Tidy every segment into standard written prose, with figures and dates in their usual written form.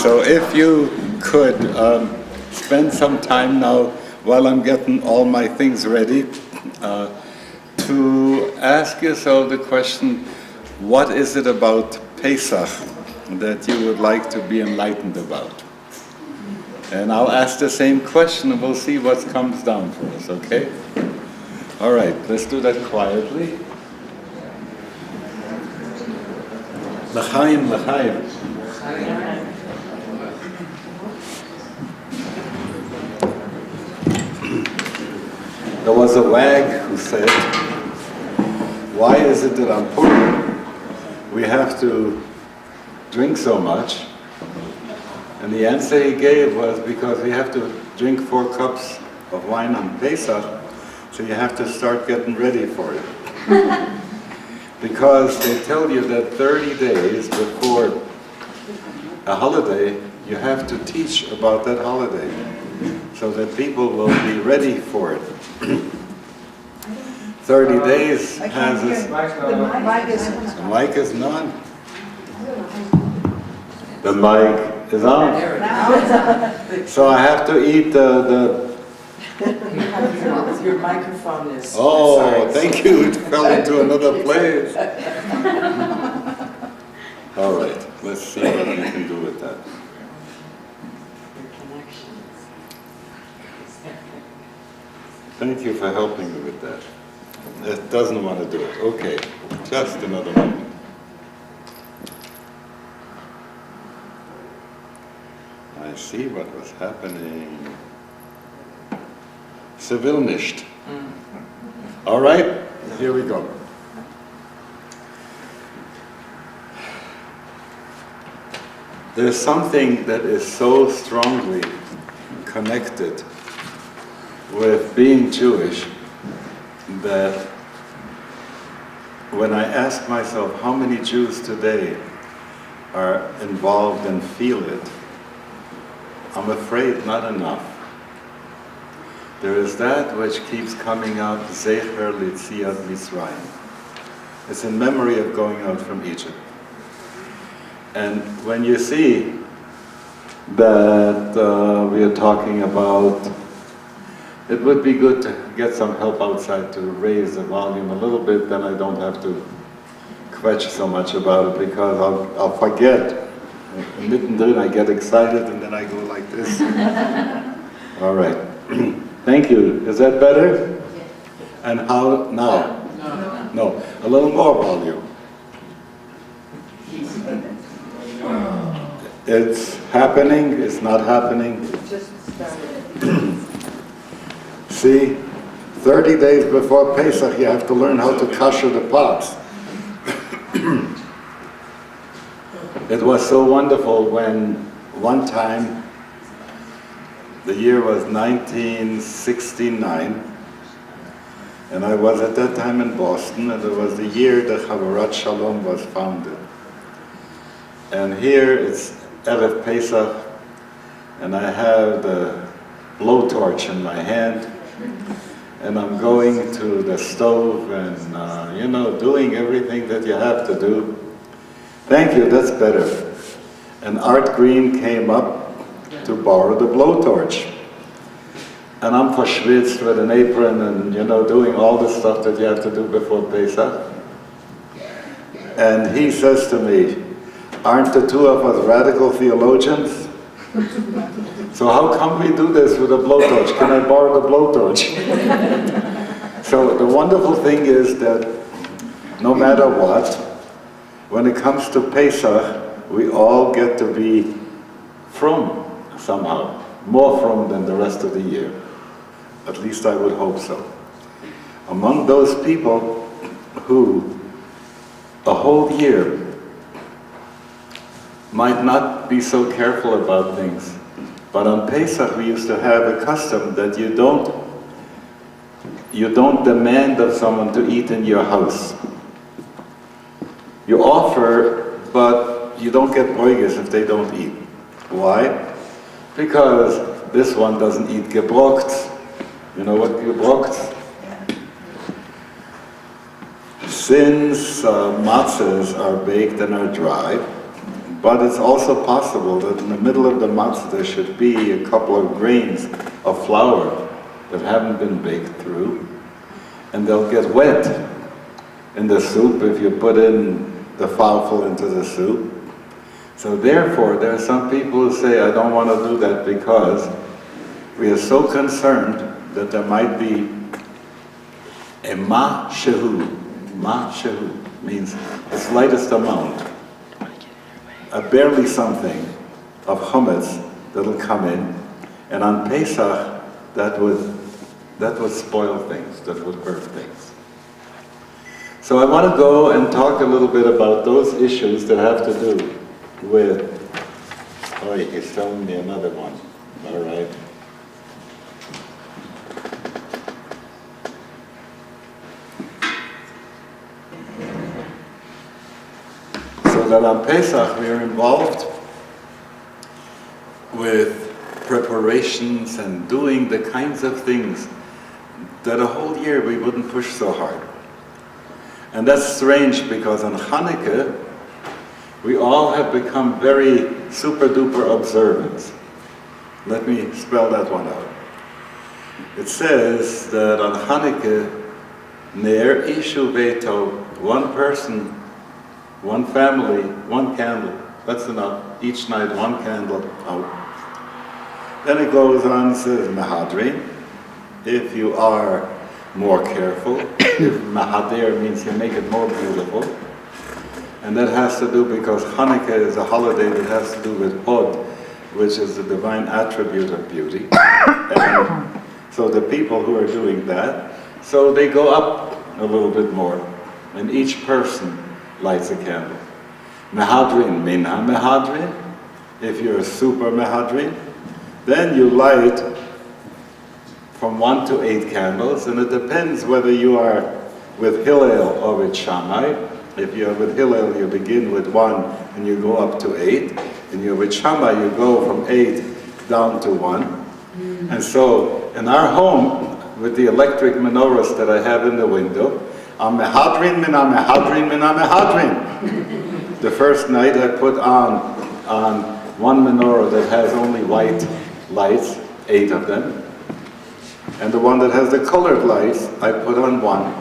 So if you could spend some time now while I'm getting all my things ready to ask yourself the question, what is it about Pesach that you would like to be enlightened about? And I'll ask the same question and we'll see what comes down for us, okay? All right, let's do that quietly. L'chaim, l'chaim. There was a wag who said, why is it that on Purim we have to drink so much? And the answer he gave was because we have to drink 4 cups of wine on Pesach, so you have to start getting ready for it. Because they tell you that 30 days before a holiday, you have to teach about that holiday, so that people will be ready for it. 30 days has this... The mic is on. The mic is on. So I have to eat the Your microphone is... Oh, sorry. thank you. It fell into another place. All right, let's see what we can do with that. Thank you for helping me with that. It doesn't want to do it. Okay, just another moment. I see what was happening. Civil nicht. All right, here we go. There's something that is so strongly connected with being Jewish that when I ask myself how many Jews today are involved and feel it, I'm afraid not enough. There is that which keeps coming out, Zecher Litziat Mitzrayim. It's in memory of going out from Egypt. And when you see that we are talking about, it would be good to get some help outside to raise the volume a little bit, then I don't have to kvetch so much about it, because I'll forget. Mittendrin I get excited and then I go like this. All right. Thank you. Is that better? And how now? No. A little more volume. It's happening, it's not happening. It just started. See, 30 days before Pesach, you have to learn how to kasher the pots. It was so wonderful when one time, the year was 1969, and I was at that time in Boston, and it was the year that Chavarat Shalom was founded. And here it's Erev Pesach, and I have the blowtorch in my hand, and I'm going to the stove and, doing everything that you have to do. Thank you, that's better. And Art Green came up to borrow the blowtorch. And I'm verschwitzt with an apron and, doing all the stuff that you have to do before Pesach. And he says to me, aren't the two of us radical theologians? So how come we do this with a blowtorch? Can I borrow the blowtorch? So the wonderful thing is that no matter what, when it comes to Pesach, we all get to be from somehow, more from than the rest of the year. At least I would hope so. Among those people who a whole year might not be so careful about things, but on Pesach we used to have a custom that you don't demand of someone to eat in your house. You offer, but you don't get broiges if they don't eat. Why? Because this one doesn't eat gebrocht. You know what gebrocht? Since matzahs are baked and are dry, But it's also possible that in the middle of the matzah there should be a couple of grains of flour that haven't been baked through, and they'll get wet in the soup if you put in the falafel into the soup. So therefore, there are some people who say, I don't want to do that because we are so concerned that there might be a ma shehu. Ma shehu means the slightest amount, a barely something of chametz that'll come in, and on Pesach that would spoil things, that would hurt things. So I want to go and talk a little bit about those issues that have to do with, oh, he's telling me another one, all right. So that on Pesach we are involved with preparations and doing the kinds of things that a whole year we wouldn't push so hard. And that's strange because on Hanukkah, we all have become very super duper observant. Let me spell that one out. It says that on Hanukkah, Ner Ishu Beto, one person, one family, one candle. That's enough. Each night, one candle out. Then it goes on and says Mehadrin. If you are more careful, Mahadir means you make it more beautiful. And that has to do because Hanukkah is a holiday that has to do with Hod, which is the divine attribute of beauty. And so the people who are doing that, so they go up a little bit more, and each person lights a candle. Mehadrin, Minha Mehadrin, if you're a super Mehadrin, then you light from 1 to 8 candles, and it depends whether you are with Hillel or with Shammai. If you're with Hillel, you begin with 1 and you go up to 8. And you're with Shammai, you go from 8 down to 1. And so, in our home, with the electric menorahs that I have in the window, I'm mehadrin min mehadrin min mehadrin. The first night I put on one menorah that has only white lights, 8 of them. And the one that has the colored lights, I put on 1.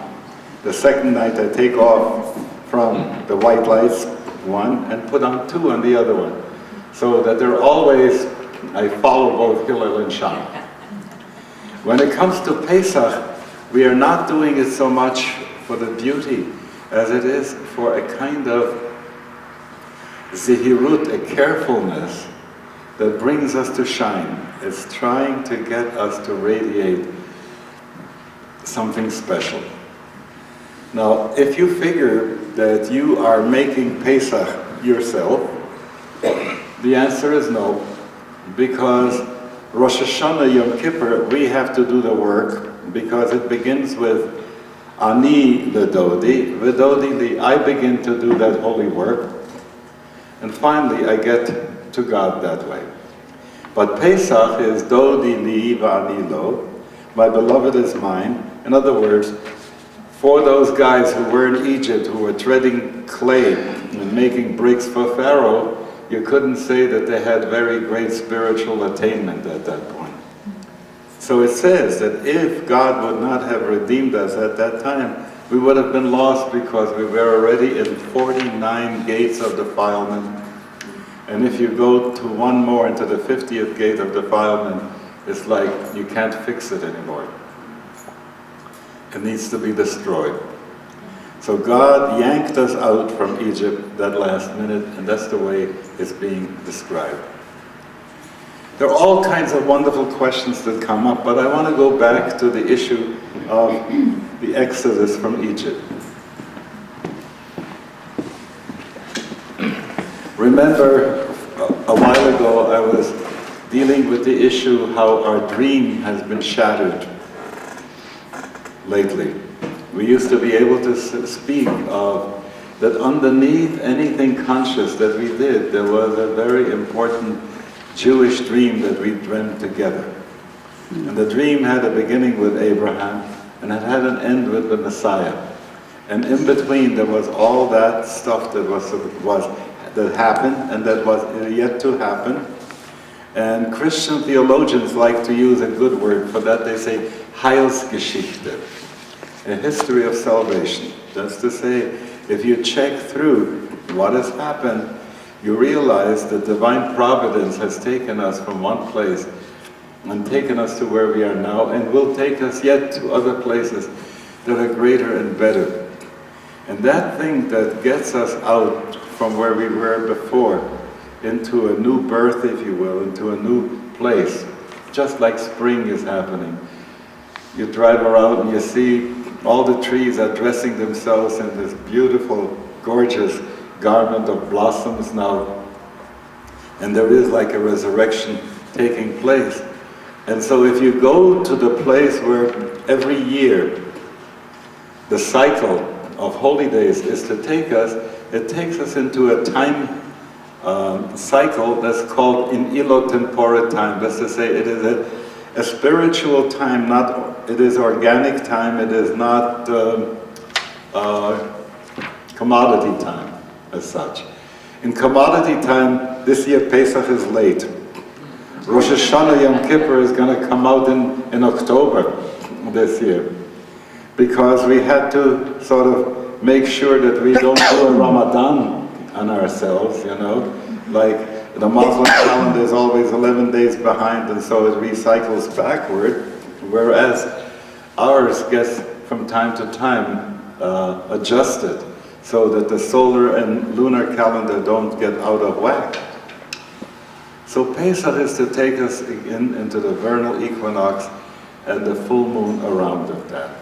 The second night I take off from the white lights, 1, and put on 2 on the other one. So that they're always, I follow both Hillel and Shammai. When it comes to Pesach, we are not doing it so much for the beauty as it is for a kind of zihirut, a carefulness that brings us to shine. It's trying to get us to radiate something special. Now, if you figure that you are making Pesach yourself, the answer is no, because Rosh Hashanah, Yom Kippur, we have to do the work because it begins with Ani Ledodi, Vedodi Li, I begin to do that holy work, and finally I get to God that way. But Pesach is Dodi Li Va'ani Lo, my beloved is mine. In other words, for those guys who were in Egypt, who were treading clay and making bricks for Pharaoh, you couldn't say that they had very great spiritual attainment at that point. So it says that if God would not have redeemed us at that time, we would have been lost because we were already in 49 gates of defilement. And if you go to one more, into the 50th gate of defilement, it's like you can't fix it anymore. It needs to be destroyed. So God yanked us out from Egypt that last minute, and that's the way it's being described. There are all kinds of wonderful questions that come up, but I want to go back to the issue of the Exodus from Egypt. Remember, a while ago I was dealing with the issue how our dream has been shattered lately. We used to be able to speak of that underneath anything conscious that we did, there was a very important Jewish dream that we dreamt together. And the dream had a beginning with Abraham, and it had an end with the Messiah. And in between there was all that stuff that that happened and that was yet to happen. And Christian theologians like to use a good word for that. They say Heilsgeschichte, a history of salvation. That's to say, if you check through what has happened, you realize that divine providence has taken us from one place and taken us to where we are now, and will take us yet to other places that are greater and better. And that thing that gets us out from where we were before into a new birth, if you will, into a new place, just like spring is happening. You drive around and you see all the trees are dressing themselves in this beautiful, gorgeous garment of blossoms now. And there is like a resurrection taking place. And so if you go to the place where every year the cycle of holy days is to take us, it takes us into a time cycle that's called in ilo tempore time. That's to say, it is a spiritual time, it is organic time, it is not commodity time as such. In commodity time, this year Pesach is late. Rosh Hashanah Yom Kippur is going to come out in October this year, because we had to sort of make sure that we don't do a Ramadan on ourselves, you know, like the Muslim calendar is always 11 days behind, and so it recycles backward, whereas ours gets from time to time adjusted so that the solar and lunar calendar don't get out of whack. So Pesach is to take us into the vernal equinox and the full moon around of that.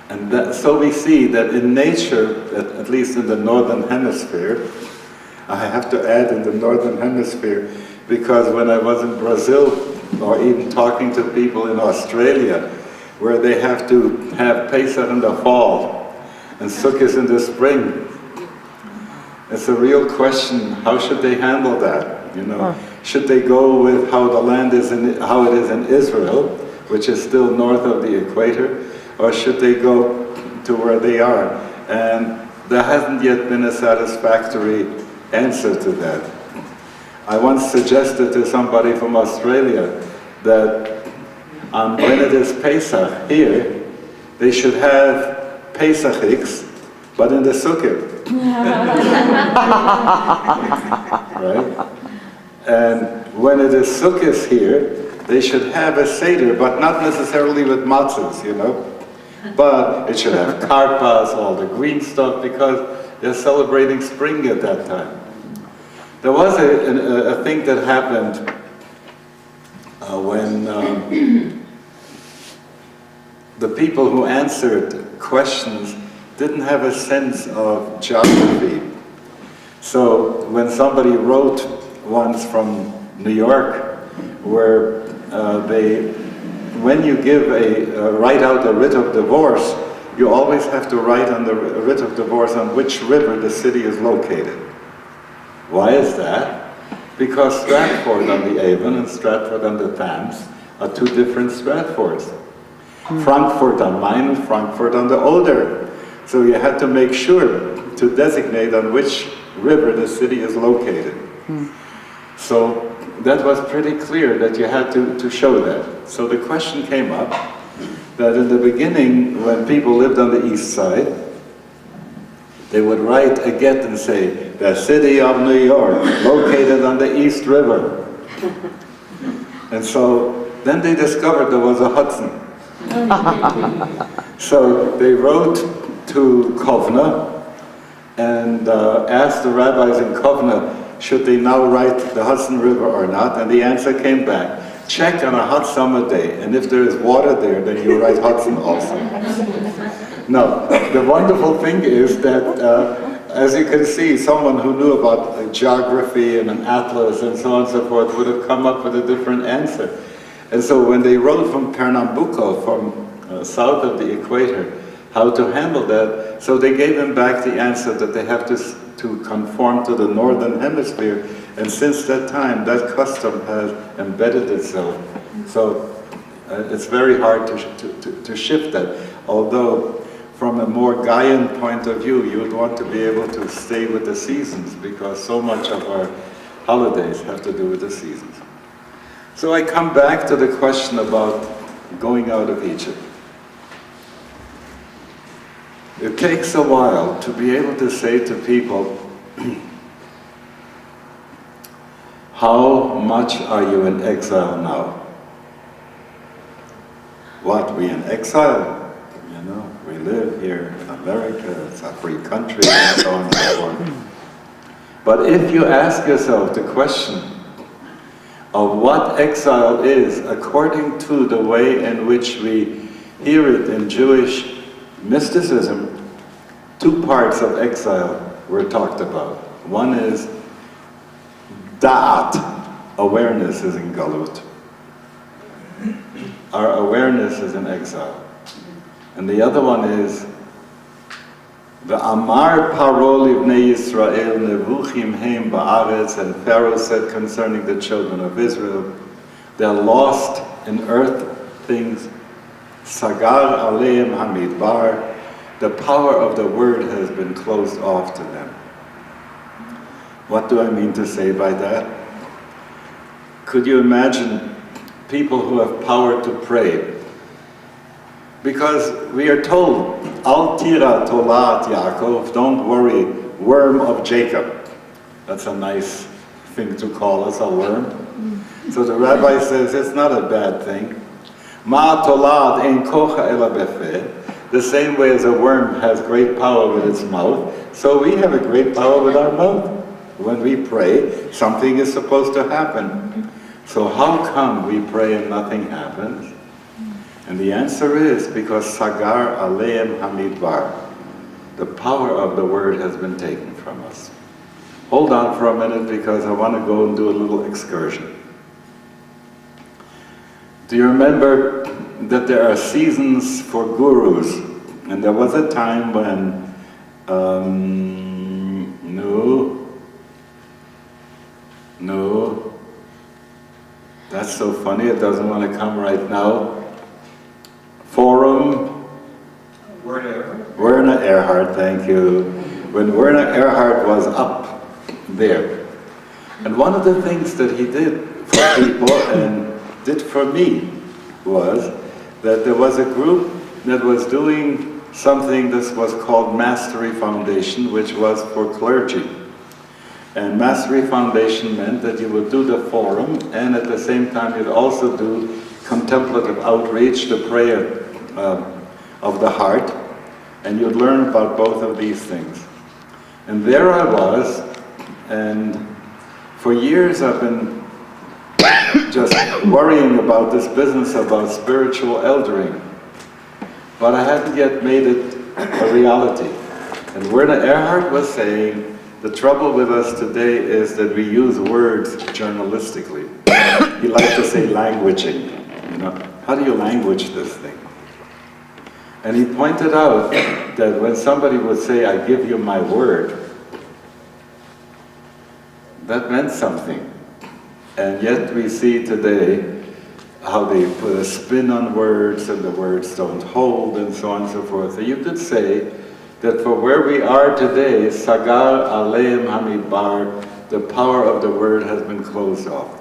And so we see that in nature, at least in the northern hemisphere, I have to add in the northern hemisphere, because when I was in Brazil, or even talking to people in Australia, where they have to have Pesach in the fall and Sukkot in the spring, it's a real question, how should they handle that? You know, should they go with how the land is how it is in Israel, which is still north of the equator, or should they go to where they are? And there hasn't yet been a satisfactory answer to that. I once suggested to somebody from Australia that when it is Pesach here, they should have Pesachiks, but in the Sukkot. Right? And when it is Sukkot here, they should have a Seder, but not necessarily with matzahs, you know. But it should have karpas, all the green stuff, because they're celebrating spring at that time. There was a thing that happened when the people who answered questions didn't have a sense of geography. So when somebody wrote once from New York, where when you write out a writ of divorce, you always have to write on the writ of divorce on which river the city is located. Why is that? Because Stratford on the Avon and Stratford on the Thames are two different Stratfords. Frankfurt on Main and Frankfurt on the Oder. So you had to make sure to designate on which river the city is located. So that was pretty clear that you had to show that. So the question came up that in the beginning, when people lived on the east side, they would write a get and say, the city of New York, located on the East River. And so then they discovered there was a Hudson. So they wrote to Kovna and asked the rabbis in Kovna, should they now write the Hudson River or not? And the answer came back, check on a hot summer day, and if there is water there, then you write Hudson also. No, the wonderful thing is that, as you can see, someone who knew about geography and an atlas and so on and so forth would have come up with a different answer. And so when they wrote from Pernambuco, from south of the equator, how to handle that, so they gave them back the answer that they have to conform to the northern hemisphere, and since that time, that custom has embedded itself. So it's very hard to shift that. Although from a more Gaian point of view, you would want to be able to stay with the seasons, because so much of our holidays have to do with the seasons. So I come back to the question about going out of Egypt. It takes a while to be able to say to people, how much are you in exile now? What, we in exile? You know, we live here in America, it's a free country, and so on and so forth. But if you ask yourself the question of what exile is, according to the way in which we hear it in Jewish mysticism, two parts of exile were talked about. One is da'at, awareness is in galut. Our awareness is in exile. And the other one is the Amar Paro Livnei Yisrael Nevuchim Heim Ba'aretz, and Pharaoh said concerning the children of Israel, they're lost in earth things. Sagar Aleim Hamidbar, the power of the word has been closed off to them. What do I mean to say by that? Could you imagine people who have power to pray? Because we are told, Al tira tolat Yaakov, don't worry, worm of Jacob. That's a nice thing to call us, a worm. So the rabbi says it's not a bad thing. Ma tolat ein kocha ela befeh. The same way as a worm has great power with its mouth, so we have a great power with our mouth. When we pray, something is supposed to happen. So how come we pray and nothing happens? And the answer is because Sagar Aleim Hamidbar, the power of the word has been taken from us. Hold on for a minute, because I want to go and do a little excursion. Do you remember that there are seasons for gurus? And there was a time when, no, that's so funny, it doesn't want to come right now. Forum? Werner Erhard, thank you. When Werner Erhard was up there. And one of the things that he did for people and did for me was that there was a group that was doing something that was called Mastery Foundation, which was for clergy. And Mastery Foundation meant that you would do the forum, and at the same time you'd also do contemplative outreach, the prayer of the heart, and you'd learn about both of these things. And there I was, and for years I've been just worrying about this business about spiritual eldering, but I hadn't yet made it a reality. And Werner Erhard was saying, the trouble with us today is that we use words journalistically. He liked to say languaging, you know, how do you language this thing? And he pointed out that when somebody would say, I give you my word, that meant something. And yet we see today how they put a spin on words and the words don't hold and so on and so forth. So you could say that for where we are today, Sagar Aleim Hamidbar, the power of the word has been closed off.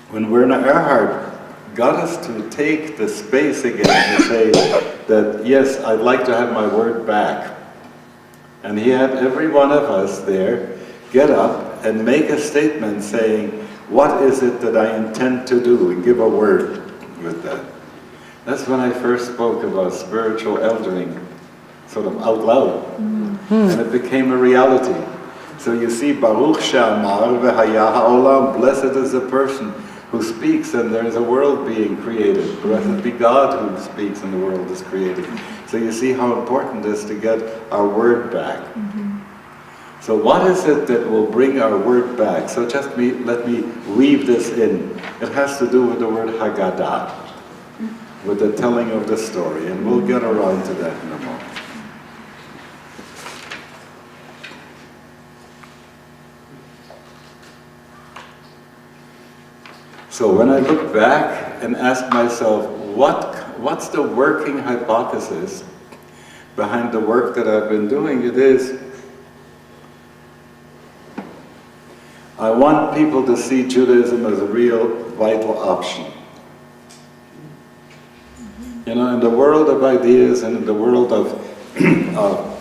When Werner Erhard got us to take the space again to say that, yes, I'd like to have my word back. And he had every one of us there get up and make a statement saying, what is it that I intend to do, and give a word with that. That's when I first spoke about spiritual eldering, sort of out loud. And it became a reality. So you see, Baruch She'amar v'haya ha'olam, blessed is the person who speaks and there is a world being created. Blessed be God who speaks and the world is created. So you see how important it is to get our word back. So what is it that will bring our word back? So let me weave this in. It has to do with the word Haggadah, with the telling of the story, and we'll get around to that in a moment. So when I look back and ask myself, what's the working hypothesis behind the work that I've been doing. It is, I want people to see Judaism as a real vital option. You know, in the world of ideas and in the world of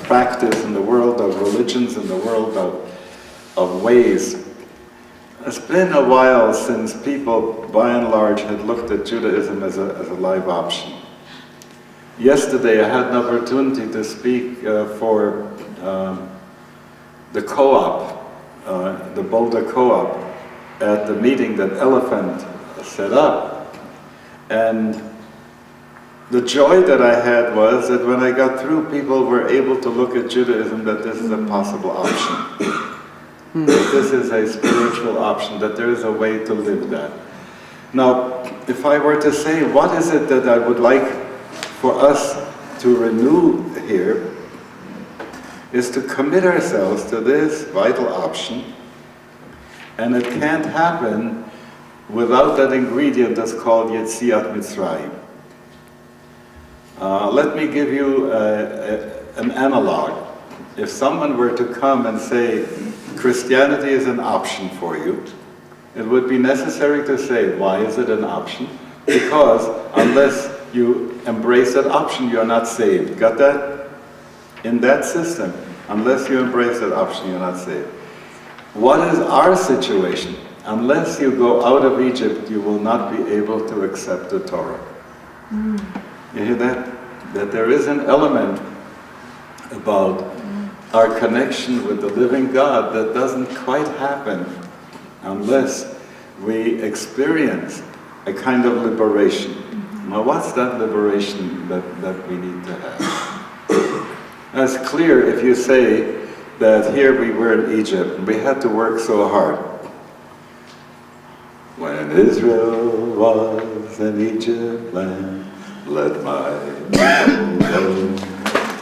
practice, in the world of religions, in the world of ways, it's been a while since people, by and large, had looked at Judaism as a live option. Yesterday I had an opportunity to speak for the co-op, the Boulder co-op, at the meeting that Elephant set up. And the joy that I had was that when I got through, people were able to look at Judaism that this is a possible option. That this is a spiritual option, that there is a way to live that. Now, if I were to say, what is it that I would like for us to renew here, is to commit ourselves to this vital option, and it can't happen without that ingredient that's called Yetziat Mitzrayim. Let me give you an analog. If someone were to come and say, Christianity is an option for you, it would be necessary to say, why is it an option? Because unless you embrace that option, you're not saved. Got that? In that system, unless you embrace that option, you're not saved. What is our situation? Unless you go out of Egypt, you will not be able to accept the Torah. You hear that? That there is an element about our connection with the living God that doesn't quite happen unless we experience a kind of liberation. Now, what's that liberation that we need to have? It's clear if you say that here we were in Egypt and we had to work so hard. When Israel was in Egypt land, let my people go.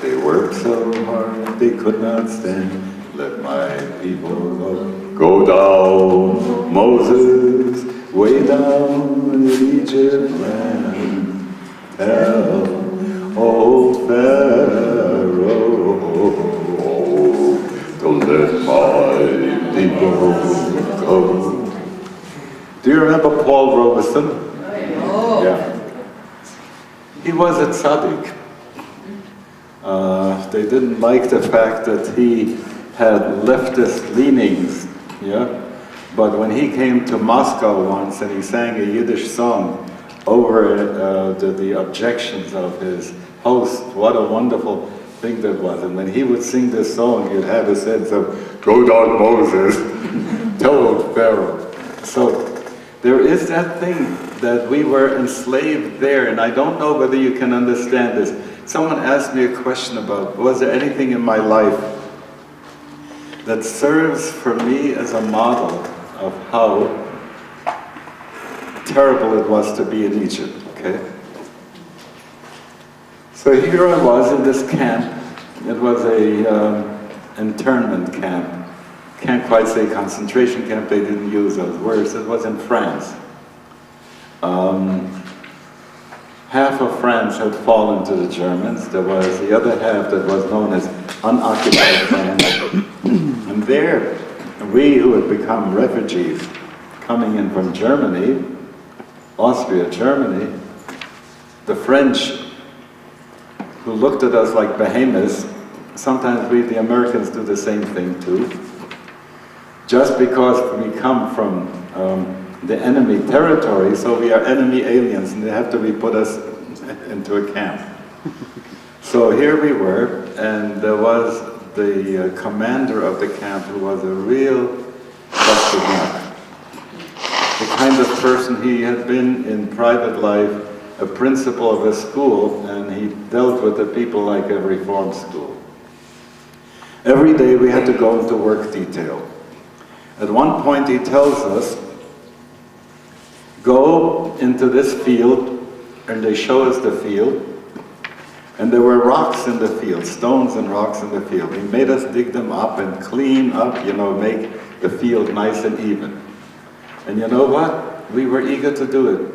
They worked so hard they could not stand. Let my people go. Go down, Moses, way down in Egypt land. Tell old Pharaoh to let my people go. Do you remember Paul Robeson? Oh. Yeah. He was a tzaddik. They didn't like the fact that he had leftist leanings, yeah? But when he came to Moscow once and he sang a Yiddish song over the objections of his host, what a wonderful thing that was. And when he would sing this song, you'd have a sense of, go down Moses, tell old Pharaoh. So there is that thing that we were enslaved there, and I don't know whether you can understand this. Someone asked me a question about, was there anything in my life that serves for me as a model of how terrible it was to be in Egypt, okay? So here I was in this camp. It was a internment camp. Can't quite say concentration camp, they didn't use those words. It was in France. Half of France had fallen to the Germans. There was the other half that was known as unoccupied France. And there, we who had become refugees coming in from Germany, Austria, Germany, the French, who looked at us like behemoths, sometimes we, the Americans, do the same thing too. Just because we come from the enemy territory, so we are enemy aliens, and they have to put us into a camp. So here we were, and there was the commander of the camp who was a real busted nut. The kind of person, he had been in private life a principal of a school, and he dealt with the people like a reform school. Every day we had to go into work detail. At one point he tells us, go into this field, and they show us the field, and there were rocks in the field, stones and rocks in the field. He made us dig them up and clean up, you know, make the field nice and even. And you know what? We were eager to do it.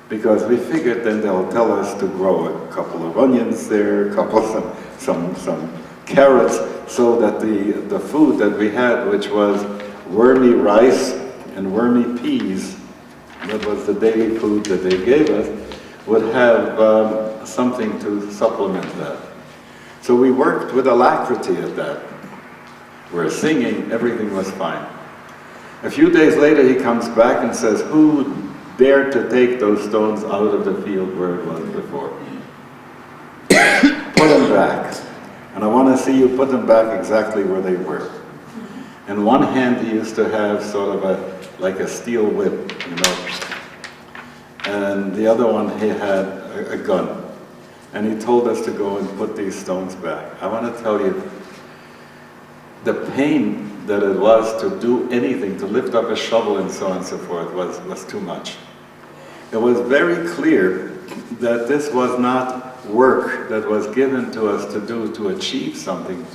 because we figured then they'll tell us to grow a couple of onions there, a couple of some carrots, so that the food that we had, which was wormy rice and wormy peas, that was the daily food that they gave us, would have something to supplement that. So we worked with alacrity at that. We're singing, everything was fine. A few days later he comes back and says, who dared to take those stones out of the field where it was before? Put them back. And I want to see you put them back exactly where they were. In one hand he used to have sort of like a steel whip, you know. And the other one he had a gun. And he told us to go and put these stones back. I want to tell you, the pain that it was to do anything, to lift up a shovel and so on and so forth, was too much. It was very clear that this was not work that was given to us to do to achieve something.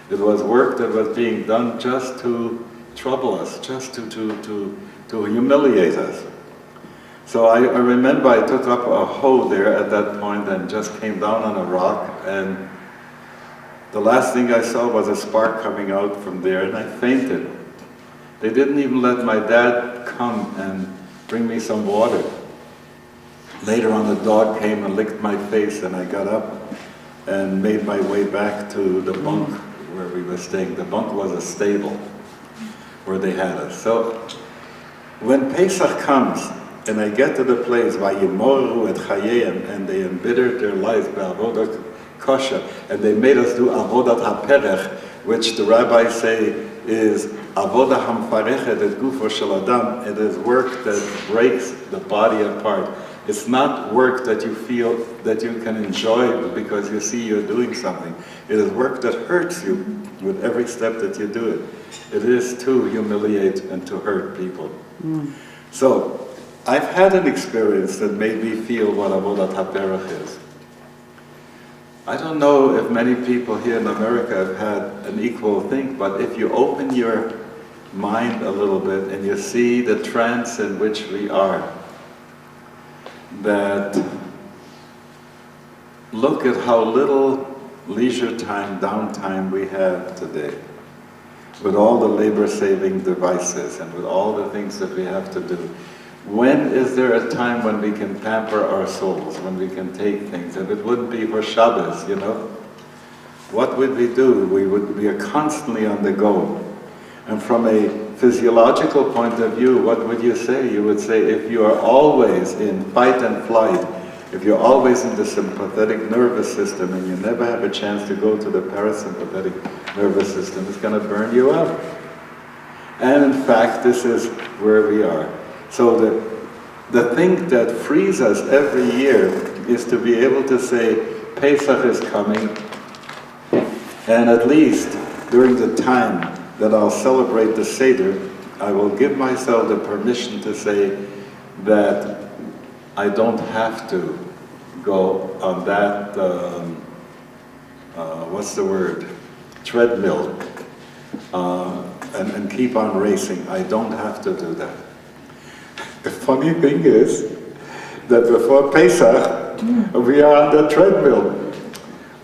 It was work that was being done just to trouble us, just to humiliate us. So I remember I took up a hoe there at that point and just came down on a rock, and the last thing I saw was a spark coming out from there, and I fainted. They didn't even let my dad come and bring me some water. Later on, the dog came and licked my face, and I got up and made my way back to the bunk where we were staying. The bunk was a stable where they had us. So when Pesach comes, and I get to the place, Vayimoru et Chayeihem, and they embittered their lives by avodat kosher, and they made us do avodat haperech, which the rabbis say is avodah hamfarechet et gufo shel adam. It is work that breaks the body apart. It's not work that you feel that you can enjoy because you see you're doing something. It is work that hurts you with every step that you do it. It is to humiliate and to hurt people. So, I've had an experience that made me feel what avodat haperech is. I don't know if many people here in America have had an equal thing, but if you open your mind a little bit and you see the trance in which we are, that look at how little leisure time, downtime we have today, with all the labor-saving devices and with all the things that we have to do. When is there a time when we can pamper our souls, when we can take things? If it wouldn't be for Shabbos, you know, what would we do? We are constantly on the go. And from a physiological point of view, what would you say? You would say if you are always in fight and flight, if you're always in the sympathetic nervous system and you never have a chance to go to the parasympathetic nervous system, it's going to burn you up. And in fact, this is where we are. So the thing that frees us every year is to be able to say, Pesach is coming, and at least during the time that I'll celebrate the Seder, I will give myself the permission to say that I don't have to go on that, what's the word, treadmill, and keep on racing. I don't have to do that. The funny thing is that before Pesach, we are on the treadmill.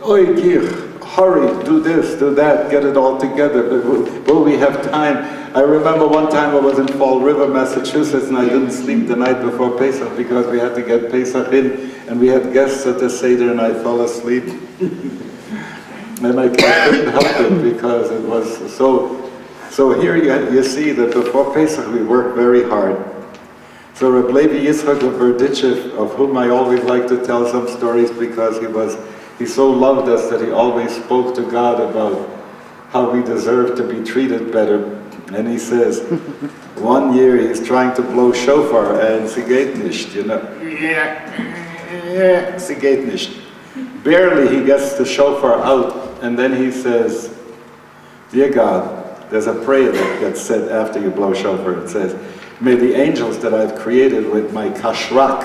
Oy, Gir, hurry, do this, do that, get it all together. Will we have time? I remember one time I was in Fall River, Massachusetts, and I didn't sleep the night before Pesach because we had to get Pesach in, and we had guests at the Seder, and I fell asleep. And I couldn't help it because it was so. So here you see that before Pesach we work very hard. So Reb Levi Yitzchak of Berdichev, of whom I always like to tell some stories because he so loved us that he always spoke to God about how we deserve to be treated better. And he says, one year he's trying to blow shofar and sie geht nicht, you know. Sie geht nicht. Barely he gets the shofar out, and then he says, dear God, there's a prayer that gets said after you blow shofar. It says, may the angels that I've created with my kashrak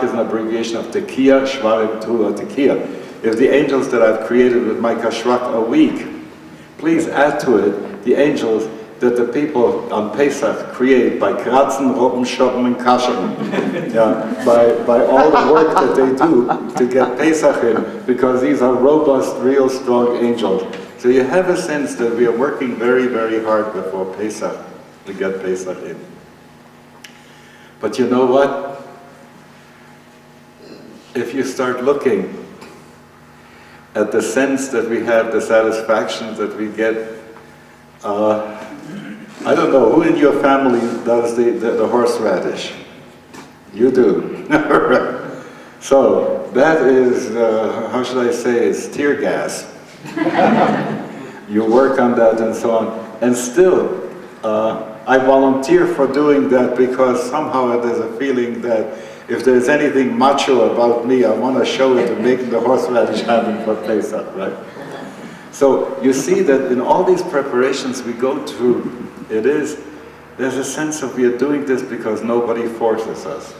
is an abbreviation of tekiah, shvarim tuah tekiah. If the angels that I've created with my kashrak are weak, please add to it the angels that the people on Pesach create by kratzen, roben, shoppen, and kashern, by all the work that they do to get Pesach in, because these are robust, real strong angels. So you have a sense that we are working very, very hard before Pesach to get Pesach in. But you know what? If you start looking at the sense that we have, the satisfaction that we get, I don't know, who in your family does the horseradish? You do. So that is, how should I say, it's tear gas. You work on that and so on. And still, I volunteer for doing that because somehow there's a feeling that if there's anything macho about me, I want to show it in making the horseradish happen for Pesach, right? So you see that in all these preparations we go through, there's a sense of we are doing this because nobody forces us.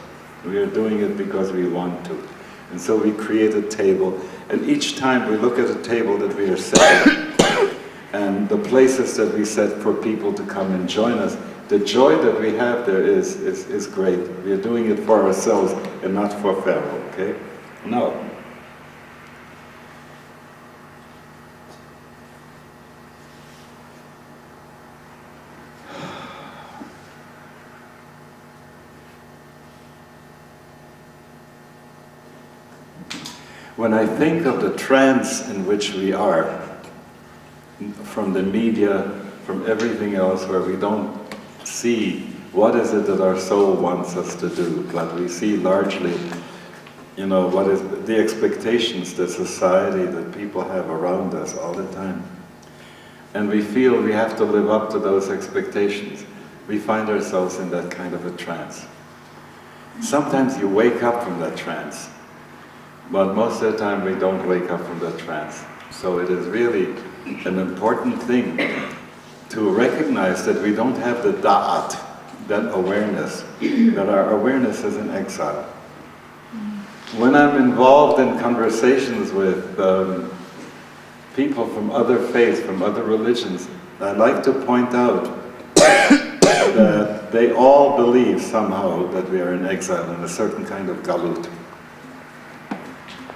We are doing it because we want to. And so we create a table, and each time we look at a table that we are setting, and the places that we set for people to come and join us, the joy that we have there is great. We are doing it for ourselves and not for Pharaoh, okay? No. When I think of the trance in which we are, from the media, from everything else, where we don't see what is it that our soul wants us to do, but we see largely, you know, what is the expectations that society, that people have around us all the time. And we feel we have to live up to those expectations. We find ourselves in that kind of a trance. Sometimes you wake up from that trance, but most of the time we don't wake up from that trance. So it is really an important thing to recognize that we don't have the da'at, that awareness, that our awareness is in exile. When I'm involved in conversations with people from other faiths, from other religions, I like to point out that they all believe somehow that we are in exile, in a certain kind of galut.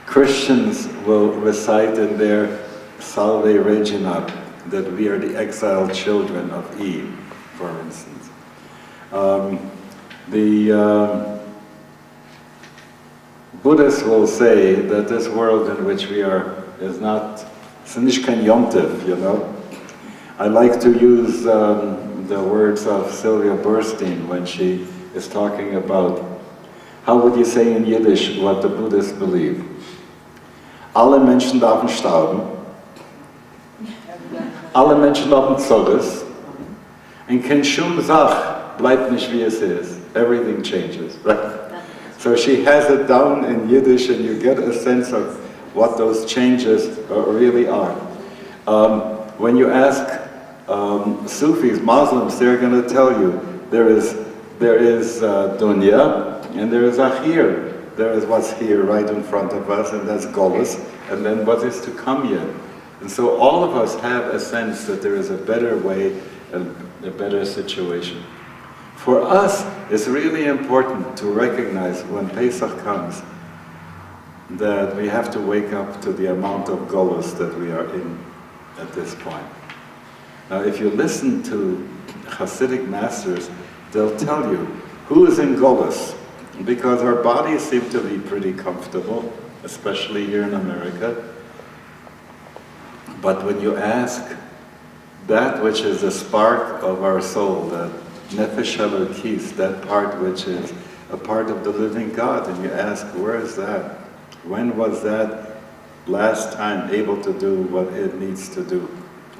Christians will recite in their Salve Regina that we are the exiled children of Eve, for instance. Buddhists will say that this world in which we are is not, it's nicht kein Yom Tov, you know. I like to use the words of Sylvia Burstein when she is talking about, how would you say in Yiddish what the Buddhists believe? Alle Menschen dürfen sterben, alle Menschen haben Zorges, and kein Shum Sach bleibt nicht wie es ist. Everything changes, right? So she has it down in Yiddish, and you get a sense of what those changes really are. When you ask Sufis, Muslims, they're going to tell you there is dunya and there is akhir. There is what's here right in front of us, and that's Golus, and then what is to come yet. And so all of us have a sense that there is a better way and a better situation. For us, it's really important to recognize when Pesach comes that we have to wake up to the amount of Golus that we are in at this point. Now, if you listen to Hasidic masters, they'll tell you who is in Golus, because our bodies seem to be pretty comfortable, especially here in America. But when you ask that which is the spark of our soul, that Nefesh Elokis, that part which is a part of the living God, and you ask, where is that? When was that last time able to do what it needs to do,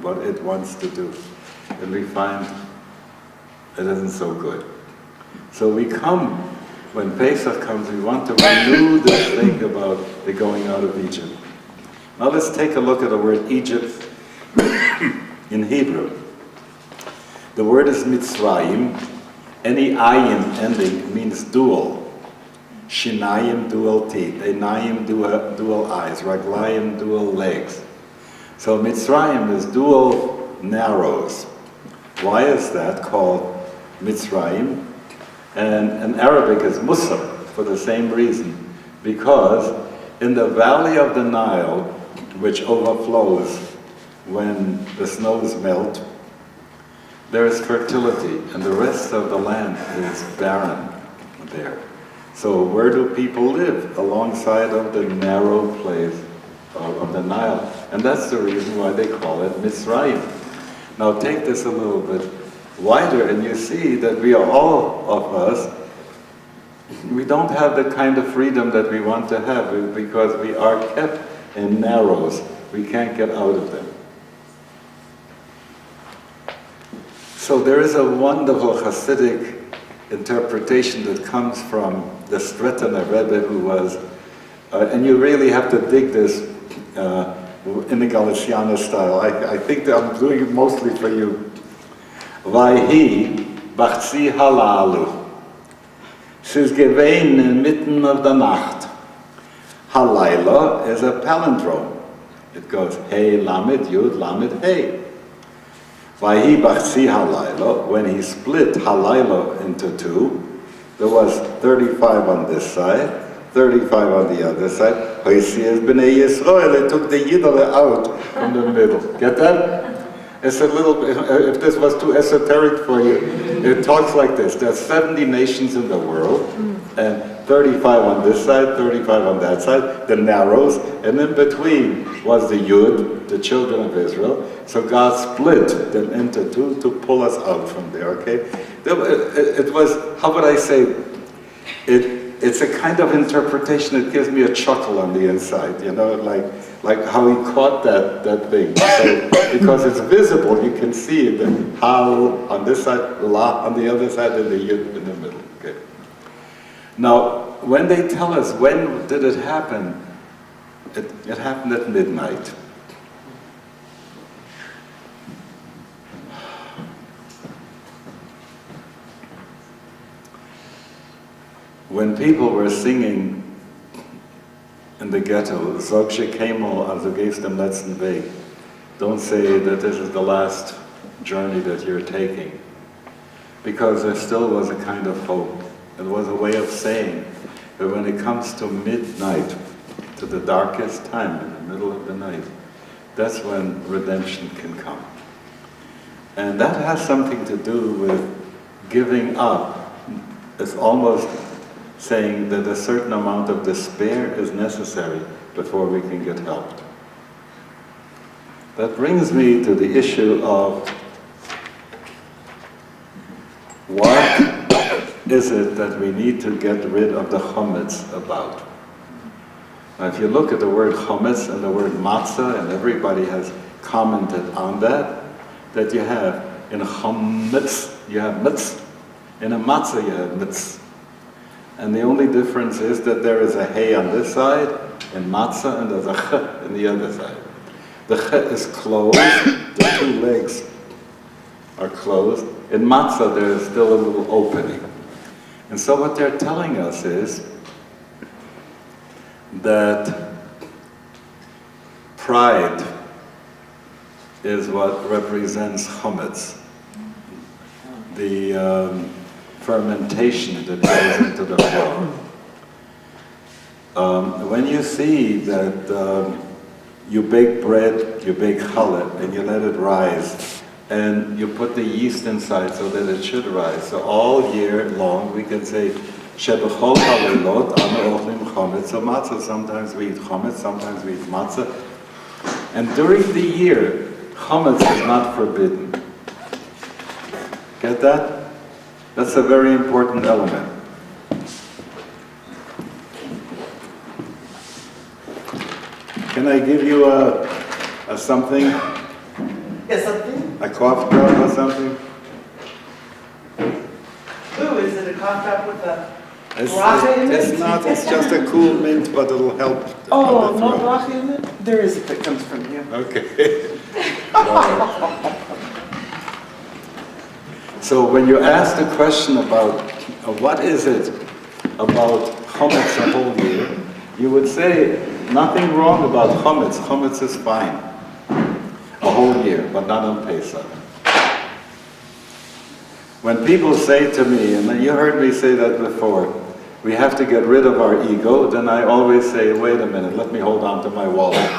what it wants to do? And we find it isn't so good. So we come, when Pesach comes, we want to renew this thing about the going out of Egypt. Now let's take a look at the word Egypt in Hebrew. The word is Mitzrayim. Any ayim ending means dual. Shinayim, dual teeth. Einayim, dual eyes. Raglayim, dual legs. So Mitzrayim is dual narrows. Why is that called Mitzrayim? And in Arabic is Musa, for the same reason. Because in the valley of the Nile, which overflows when the snows melt, there is fertility, and the rest of the land is barren there. So where do people live? Alongside of the narrow place of the Nile. And that's the reason why they call it Mitzrayim. Now take this a little bit wider, and you see that we are all of us, we don't have the kind of freedom that we want to have because we are kept in narrows. We can't get out of them. So there is a wonderful Hasidic interpretation that comes from the Strettener Rebbe, who was, and you really have to dig this in the Galiciana style. I think that I'm doing it mostly for you. Vayhi bachzi halalu. She's gewesen inmitten of the Nacht. Halayla is a palindrome. It goes Hey Lamed Yud Lamed Hey. Vayhi bachzi halayla. When he split halayla into two, there was 35 on this side, 35 on the other side. Hoisias b'nei Yisrael. It took the Yidale out from the middle. Get that? It's a little bit, if this was too esoteric for you, it talks like this. There's 70 nations in the world, and 35 on this side, 35 on that side, the narrows, and in between was the Yud, the children of Israel. So God split them into two to pull us out from there, okay? It was, how would I say, it's a kind of interpretation that gives me a chuckle on the inside, you know, like how he caught that thing. So, because it's visible, you can see the Hal on this side, La on the other side, and the Yud in the middle. Okay. Now, when they tell us when did it happen, it happened at midnight. When people were singing in the ghetto, Sag shekemol, also gehst dem letzten Weg. Don't say that this is the last journey that you're taking. Because there still was a kind of hope. It was a way of saying that when it comes to midnight, to the darkest time, in the middle of the night, that's when redemption can come. And that has something to do with giving up. It's almost saying that a certain amount of despair is necessary before we can get helped. That brings me to the issue of what is it that we need to get rid of the chometz about. Now if you look at the word chometz and the word matzah, and everybody has commented on that you have in chometz, you have mitz, in a matzah you have mitz. And the only difference is that there is a hey on this side in matzah, and there's a ch on the other side. The ch is closed, the two legs are closed. In matzah there is still a little opening. And so what they're telling us is that pride is what represents chometz. The fermentation that goes into the flour. When you see that you bake bread, you bake challah, and you let it rise, and you put the yeast inside so that it should rise. So all year long we can say, Shebechol halilot anu ochlim chometz or matzah. Sometimes we eat chometz, sometimes we eat matzah. And during the year, chometz is not forbidden. Get that? That's a very important element. Can I give you a something? Yes, something? A cough drop or something? Ooh, is it a cough drop with a It's bracha in it? it's not, it's just a cool mint, but it'll help. Oh, on the no throat. bracha in it? There is if it comes from you. Okay. So when you ask the question about what is it about chometz a whole year, you would say nothing wrong about chometz. Chometz is fine a whole year, but not on Pesach. When people say to me, and you heard me say that before, we have to get rid of our ego, then I always say, wait a minute, let me hold on to my wallet.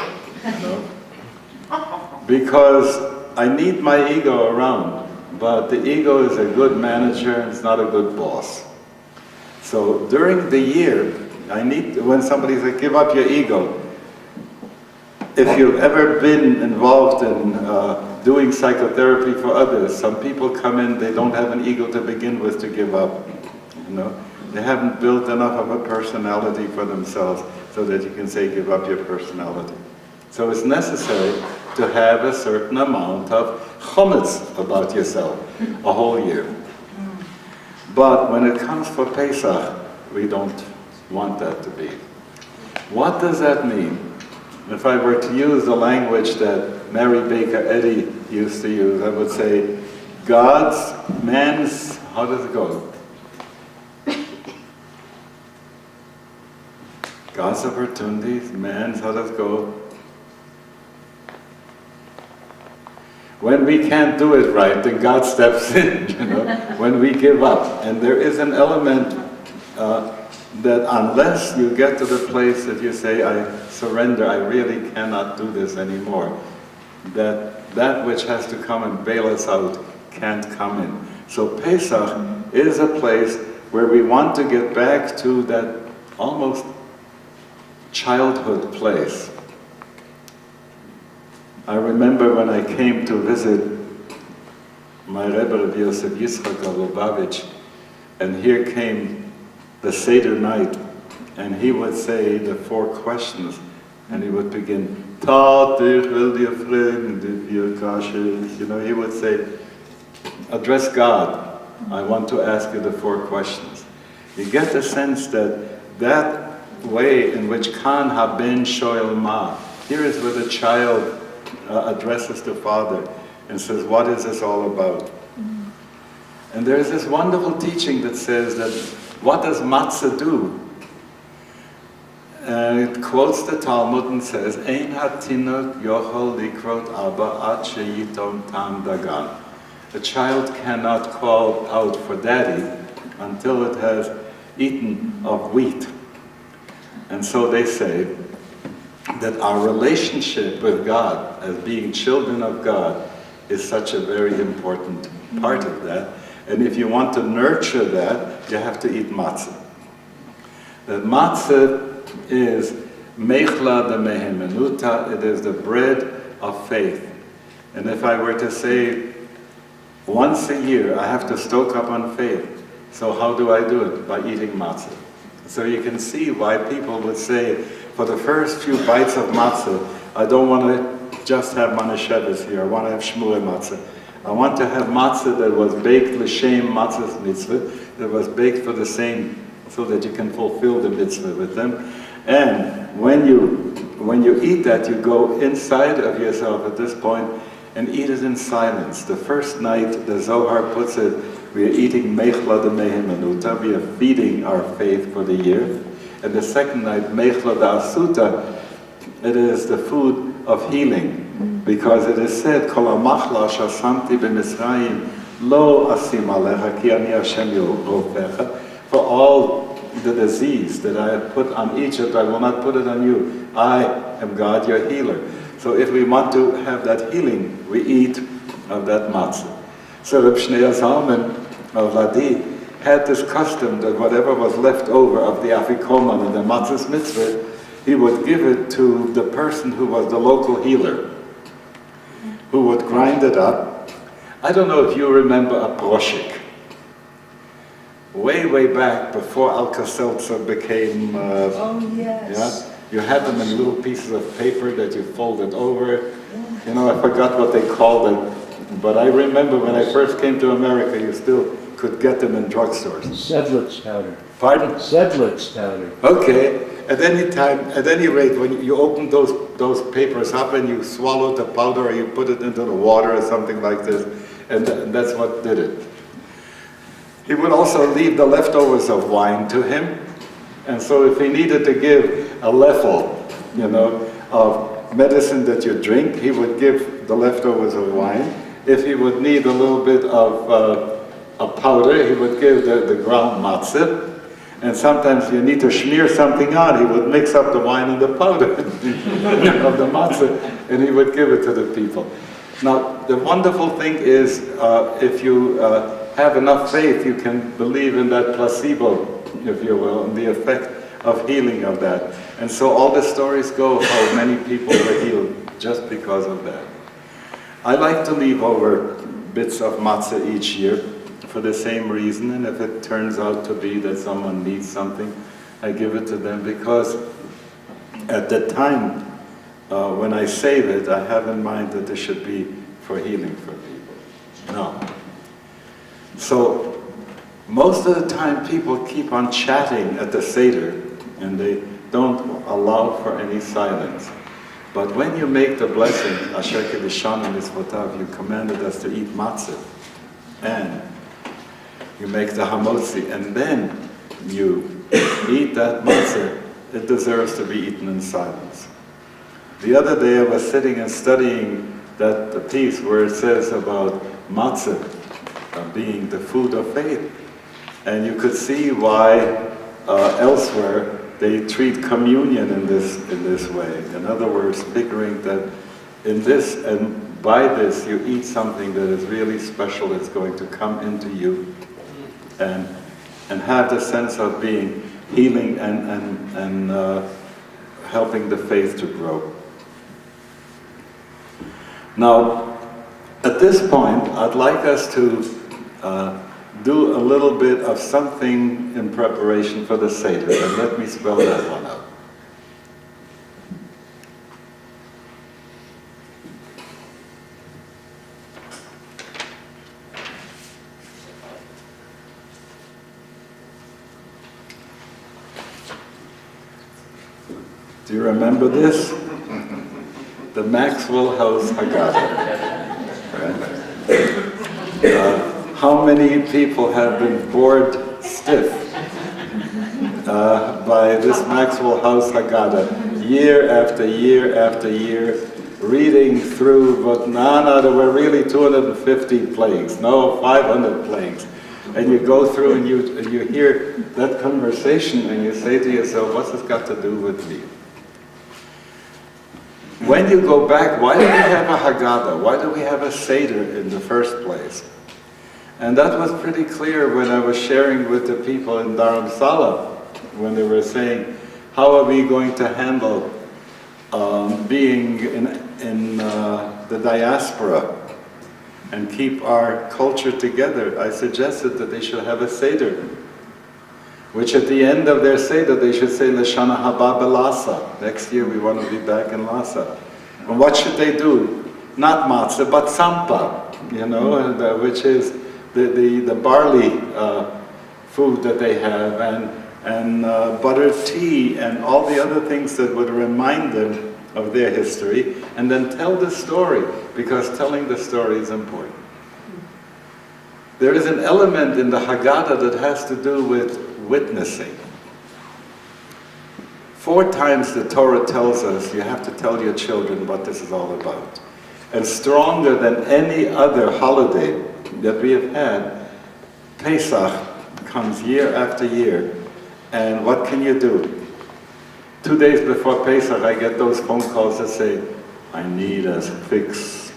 Because I need my ego around, but the ego is a good manager and it's not a good boss. So during the year, when somebody says, give up your ego, if you've ever been involved in doing psychotherapy for others, some people come in, they don't have an ego to begin with to give up. They haven't built enough of a personality for themselves so that you can say, give up your personality. So it's necessary to have a certain amount of chometz about yourself a whole year. But when it comes for Pesach, we don't want that to be. What does that mean? If I were to use the language that Mary Baker Eddy used to use, I would say, man's, how does it go? God's opportunities, man's, how does it go? When we can't do it right, then God steps in, when we give up. And there is an element that unless you get to the place that you say, I surrender, I really cannot do this anymore, that which has to come and bail us out can't come in. So Pesach is a place where we want to get back to that almost childhood place. I remember when I came to visit my Rebbe, Rabbi Yosef Yitzchak of Lubavitch, and here came the Seder night, and he would say the 4 questions, and he would begin, Tat, ich will dir fragen, die 4 kashes. He would say, address God, I want to ask you the 4 questions. You get the sense that way in which Kan haben shoel ma, here is where the child addresses the father and says, what is this all about? And there's this wonderful teaching that says that, what does matzah do? It quotes the Talmud and says, Ein hatinok yochol likrot abba ad sheyitom tam dagan. A child cannot call out for daddy until it has eaten of wheat. And so they say that our relationship with God, as being children of God, is such a very important part of that. And if you want to nurture that, you have to eat matzah. That matzah is mechla de mehemenuta, it is the bread of faith. And if I were to say, once a year I have to stoke up on faith, so how do I do it? By eating matzah. So you can see why people would say, for the first few bites of matzah, I don't want to just have manasheves here, I want to have shmureh matzah. I want to have matzah that was baked l'shem matzah's mitzvah, that was baked for the same, so that you can fulfill the mitzvah with them. And when you eat that, you go inside of yourself at this point and eat it in silence. The first night, the Zohar puts it, we are eating mechla de mehemenuta, we are feeding our faith for the year. And the second night, mechla da asuta, it is the food of healing. Because it is said, Kol ha-machla shasamti b'Mitzrayim lo asim alecha ki ani Hashem rofecha. For all the disease that I have put on Egypt, I will not put it on you. I am God, your healer. So if we want to have that healing, we eat of that matzah. So Reb Shneur Zalman of Ladi had this custom that whatever was left over of the afikoman and the matzah's mitzvah, he would give it to the person who was the local healer, who would grind it up. I don't know if you remember a broshik. Way back before Alka-Seltzer became, oh yes. Yeah, you had them in little pieces of paper that you folded over. I forgot what they called it, but I remember when I first came to America, you still could get them in drugstores. Sedlitz powder. Pardon? Sedlitz powder. Okay. At any rate, when you opened those papers up and you swallowed the powder or you put it into the water or something like this, and that's what did it. He would also leave the leftovers of wine to him, and so if he needed to give a leffel, of medicine that you drink, he would give the leftovers of wine. If he would need a little bit of a powder, he would give the ground matzah, and sometimes you need to smear something on, he would mix up the wine and the powder of the matzah, and he would give it to the people. Now, the wonderful thing is, if you have enough faith, you can believe in that placebo, if you will, and the effect of healing of that. And so all the stories go how many people were healed just because of that. I like to leave over bits of matzah each year for the same reason, and if it turns out to be that someone needs something, I give it to them, because at the time when I save it, I have in mind that this should be for healing for people. No. So most of the time people keep on chatting at the Seder, and they don't allow for any silence. But when you make the blessing, Asher Kedishanu Mitzvotav, you commanded us to eat matzah, and you make the hamotzi, and then you eat that matzah, it deserves to be eaten in silence. The other day I was sitting and studying the piece where it says about matzah being the food of faith, and you could see why elsewhere they treat communion in this way. In other words, figuring that in this and by this you eat something that is really special, that's going to come into you and have the sense of being healing and helping the faith to grow. Now, at this point, I'd like us to do a little bit of something in preparation for the Seder, and let me spell that one out. Do you remember this? The Maxwell House Haggadah. How many people have been bored stiff by this Maxwell House Haggadah, year after year after year, reading through, but there were really 250 plagues, 500 plagues. And you go through and you hear that conversation and you say to yourself, what's this got to do with me? When you go back, why do we have a Haggadah? Why do we have a Seder in the first place? And that was pretty clear when I was sharing with the people in Dharamsala, when they were saying, how are we going to handle being in the diaspora and keep our culture together? I suggested that they should have a Seder, which at the end of their Seder they should say, Lashana Haba Belasa. Next year we want to be back in Lhasa. And what should they do? Not matzah, but sampa, which is the barley food that they have, and buttered tea, and all the other things that would remind them of their history, and then tell the story, because telling the story is important. There is an element in the Haggadah that has to do with witnessing. 4 times the Torah tells us you have to tell your children what this is all about. And stronger than any other holiday that we have had, Pesach comes year after year. And what can you do? 2 days before Pesach, I get those phone calls that say, I need a fix,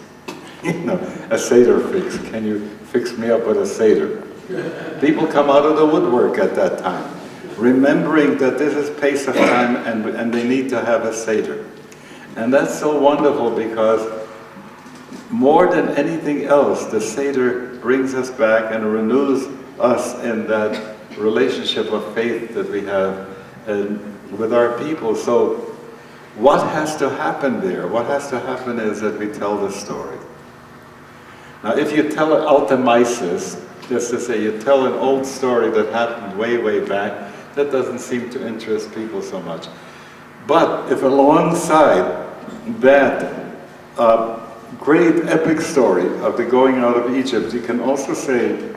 a Seder fix. Can you fix me up with a Seder? People come out of the woodwork at that time, remembering that this is Pesach time and they need to have a Seder. And that's so wonderful, because more than anything else, the Seder brings us back and renews us in that relationship of faith that we have with our people. So what has to happen there? What has to happen is that we tell the story. Now if you tell an altamaisis, just to say you tell an old story that happened way, way back, that doesn't seem to interest people so much. But if alongside that great epic story of the going out of Egypt, you can also say,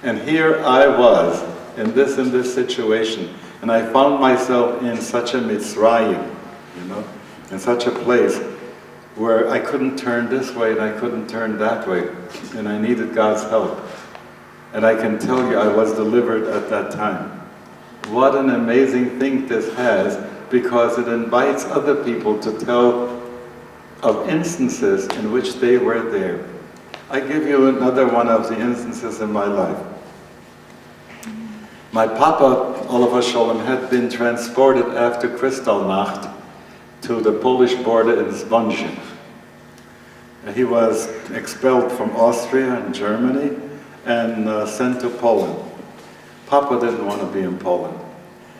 and here I was in this situation, and I found myself in such a Mitzrayim, in such a place where I couldn't turn this way and I couldn't turn that way, and I needed God's help. And I can tell you, I was delivered at that time. What an amazing thing this has, because it invites other people to tell of instances in which they were there. I give you another one of the instances in my life. My papa, Oliver Sholem, had been transported after Kristallnacht to the Polish border in Zbonjin. He was expelled from Austria and Germany and sent to Poland. Papa didn't want to be in Poland.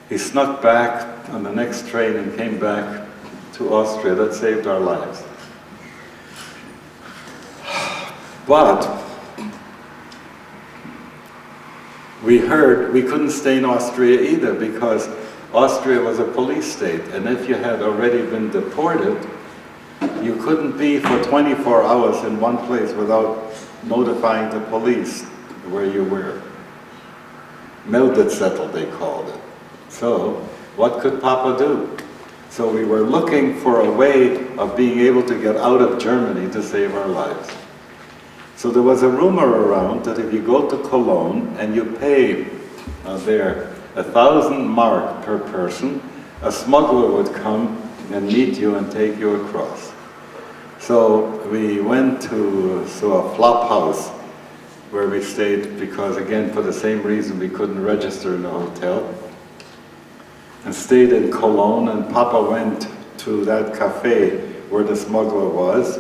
He snuck back on the next train and came back to Austria. That saved our lives. But we heard we couldn't stay in Austria either, because Austria was a police state, and if you had already been deported, you couldn't be for 24 hours in one place without notifying the police where you were. Meldezettel, they called it. So, what could Papa do? So we were looking for a way of being able to get out of Germany to save our lives. So there was a rumor around that if you go to Cologne and you pay there 1,000 mark per person, a smuggler would come and meet you and take you across. So we went to a flop house where we stayed, because again, for the same reason, we couldn't register in the hotel, and stayed in Cologne. And Papa went to that cafe where the smuggler was,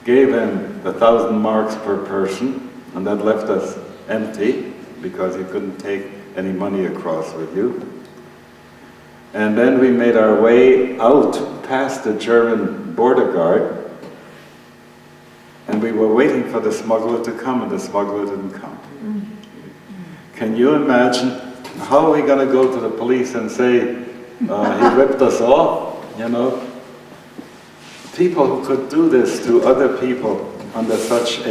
gave him 1,000 marks per person, and that left us empty because he couldn't take any money across with you. And then we made our way out past the German border guard, and we were waiting for the smuggler to come, and the smuggler didn't come. Can you imagine, how are we going to go to the police and say, he ripped us off, you know? People who could do this to other people under such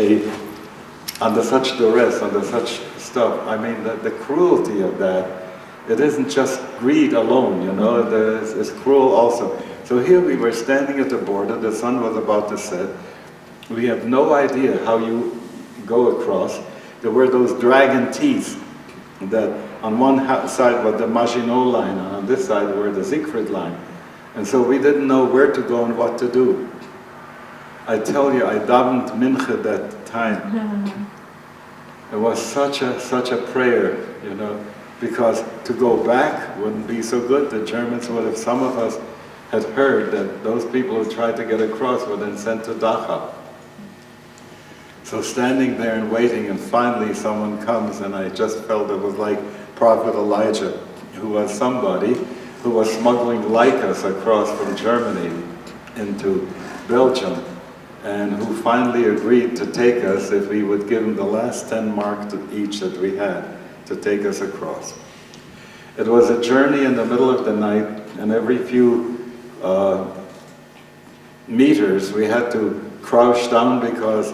duress, under such stuff, I mean, the cruelty of that, it isn't just greed alone, you know, it's cruel also. So here we were standing at the border, the sun was about to set. We have no idea how you go across. There were those dragon teeth that on one side were the Maginot line, and on this side were the Siegfried line. And so we didn't know where to go and what to do. I tell you, I davened mincha that time. It was such a prayer, you know, because to go back wouldn't be so good. The Germans would have, some of us had heard that those people who tried to get across were then sent to Dachau. So standing there and waiting, and finally someone comes, and I just felt it was like Prophet Elijah, who was somebody who was smuggling like us across from Germany into Belgium, and who finally agreed to take us if we would give him the last 10 marks each that we had to take us across. It was a journey in the middle of the night, and every few meters we had to crouch down because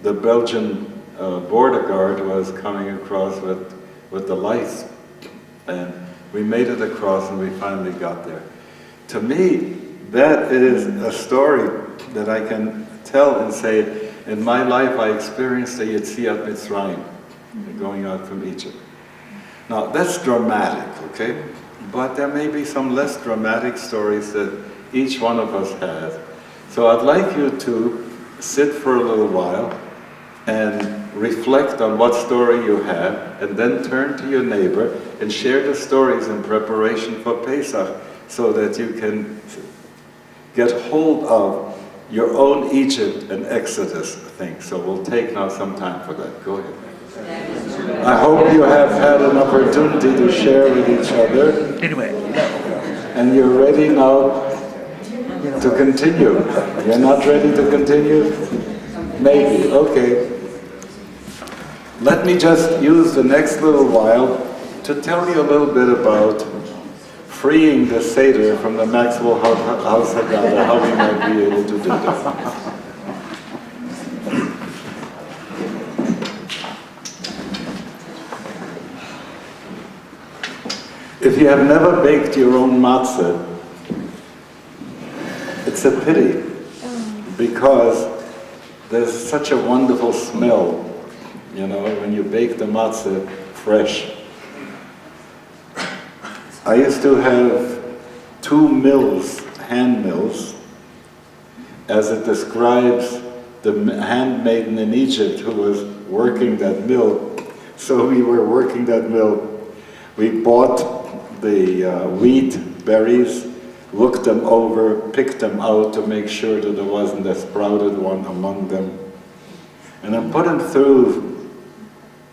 the Belgian border guard was coming across with the lights. And we made it across, and we finally got there. To me, that is a story that I can tell and say, in my life I experienced a Yetziat Mitzrayim, going out from Egypt. Now that's dramatic, okay? But there may be some less dramatic stories that each one of us has. So I'd like you to sit for a little while and reflect on what story you have, and then turn to your neighbor and share the stories in preparation for Pesach, so that you can get hold of your own Egypt and Exodus thing. So we'll take now some time for that. Go ahead. I hope you have had an opportunity to share with each other. Anyway, And you're ready now to continue. You're not ready to continue? Maybe, okay. Let me just use the next little while to tell you a little bit about freeing the Seder from the Maxwell House Haggadah, how we might be able to do that. If you have never baked your own matzah, it's a pity, because there's such a wonderful smell when you bake the matzah fresh. I used to have 2 mills, hand mills, as it describes the handmaiden in Egypt who was working that mill. So we were working that mill. We bought the wheat berries, looked them over, picked them out to make sure that there wasn't a sprouted one among them, and then put them through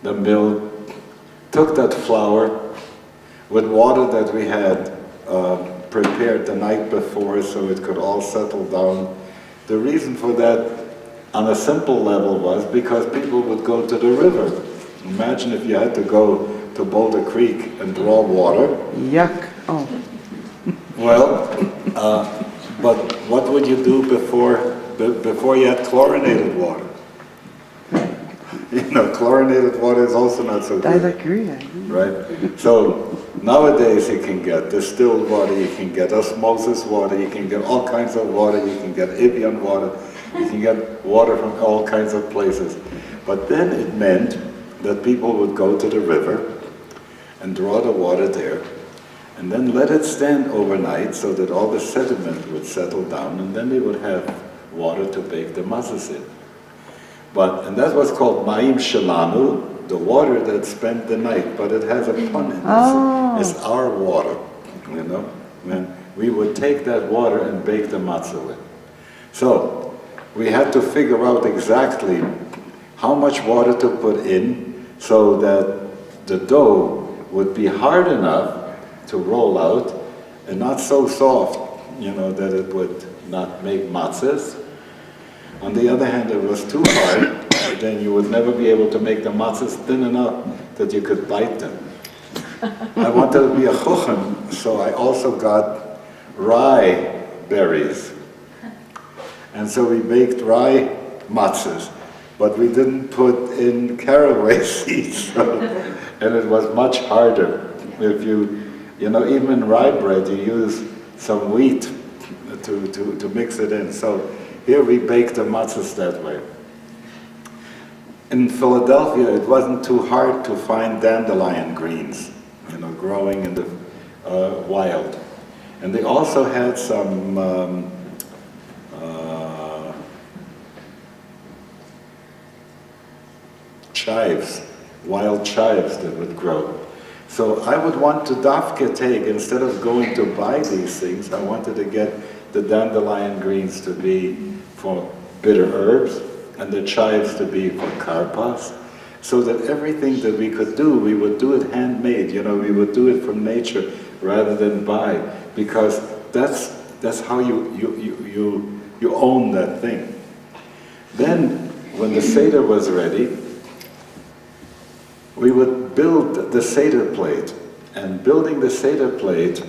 the mill, took that flour with water that we had prepared the night before so it could all settle down. The reason for that on a simple level was because people would go to the river. Imagine if you had to go to Boulder Creek and draw water. Yuck. Oh. Well, but what would you do before you had chlorinated water? Chlorinated water is also not so good. I agree. Right? So nowadays you can get distilled water, you can get osmosis water, you can get all kinds of water, you can get Evian water, you can get water from all kinds of places. But then it meant that people would go to the river and draw the water there, and then let it stand overnight so that all the sediment would settle down, and then they would have water to bake the matzahs in. And that was called Ma'im Shelanu, the water that spent the night, but it has a pun in it. Oh. It's our water, And we would take that water and bake the matzah with. So we had to figure out exactly how much water to put in so that the dough would be hard enough to roll out and not so soft, that it would not make matzahs. On the other hand, it was too hard, then you would never be able to make the matzahs thin enough that you could bite them. I wanted to be a chochem, so I also got rye berries. And so we baked rye matzahs, but we didn't put in caraway seeds, and it was much harder. If even in rye bread, you use some wheat to mix it in. So here we bake the matzahs that way. In Philadelphia, it wasn't too hard to find dandelion greens, growing in the wild. And they also had some chives, wild chives that would grow. So I would want to dafke take, instead of going to buy these things, I wanted to get the dandelion greens to be for bitter herbs, and the chives to be for karpas, so that everything that we could do, we would do it handmade, we would do it from nature rather than buy, because that's how you own that thing. Then, when the Seder was ready, we would build the Seder plate, and building the Seder plate,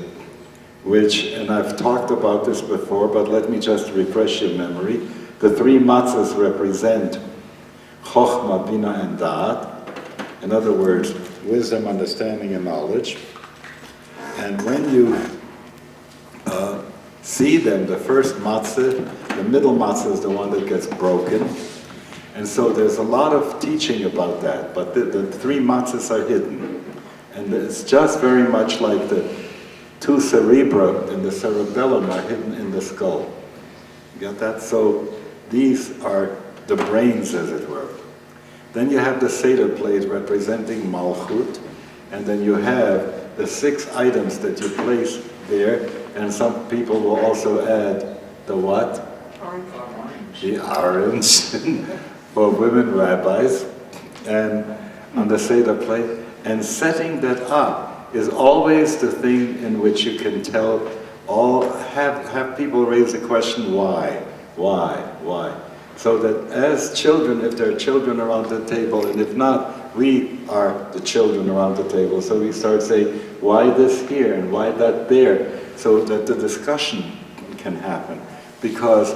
and I've talked about this before, but let me just refresh your memory. The 3 matzahs represent Chochmah, Bina, and Da'at. In other words, wisdom, understanding, and knowledge. And when you see them, the first matzah, the middle matzah is the one that gets broken. And so there's a lot of teaching about that, but the 3 matzahs are hidden. And it's just very much like the 2 cerebra in the cerebellum are hidden in the skull. You got that? So these are the brains, as it were. Then you have the Seder plate representing Malchut, and then you have the 6 items that you place there, and some people will also add the what? Orange. The orange for women rabbis, and on the Seder plate. And setting that up is always the thing in which you can tell have people raise the question, why? So that as children, if there are children around the table, and if not, we are the children around the table. So we start saying, why this here and why that there? So that the discussion can happen. Because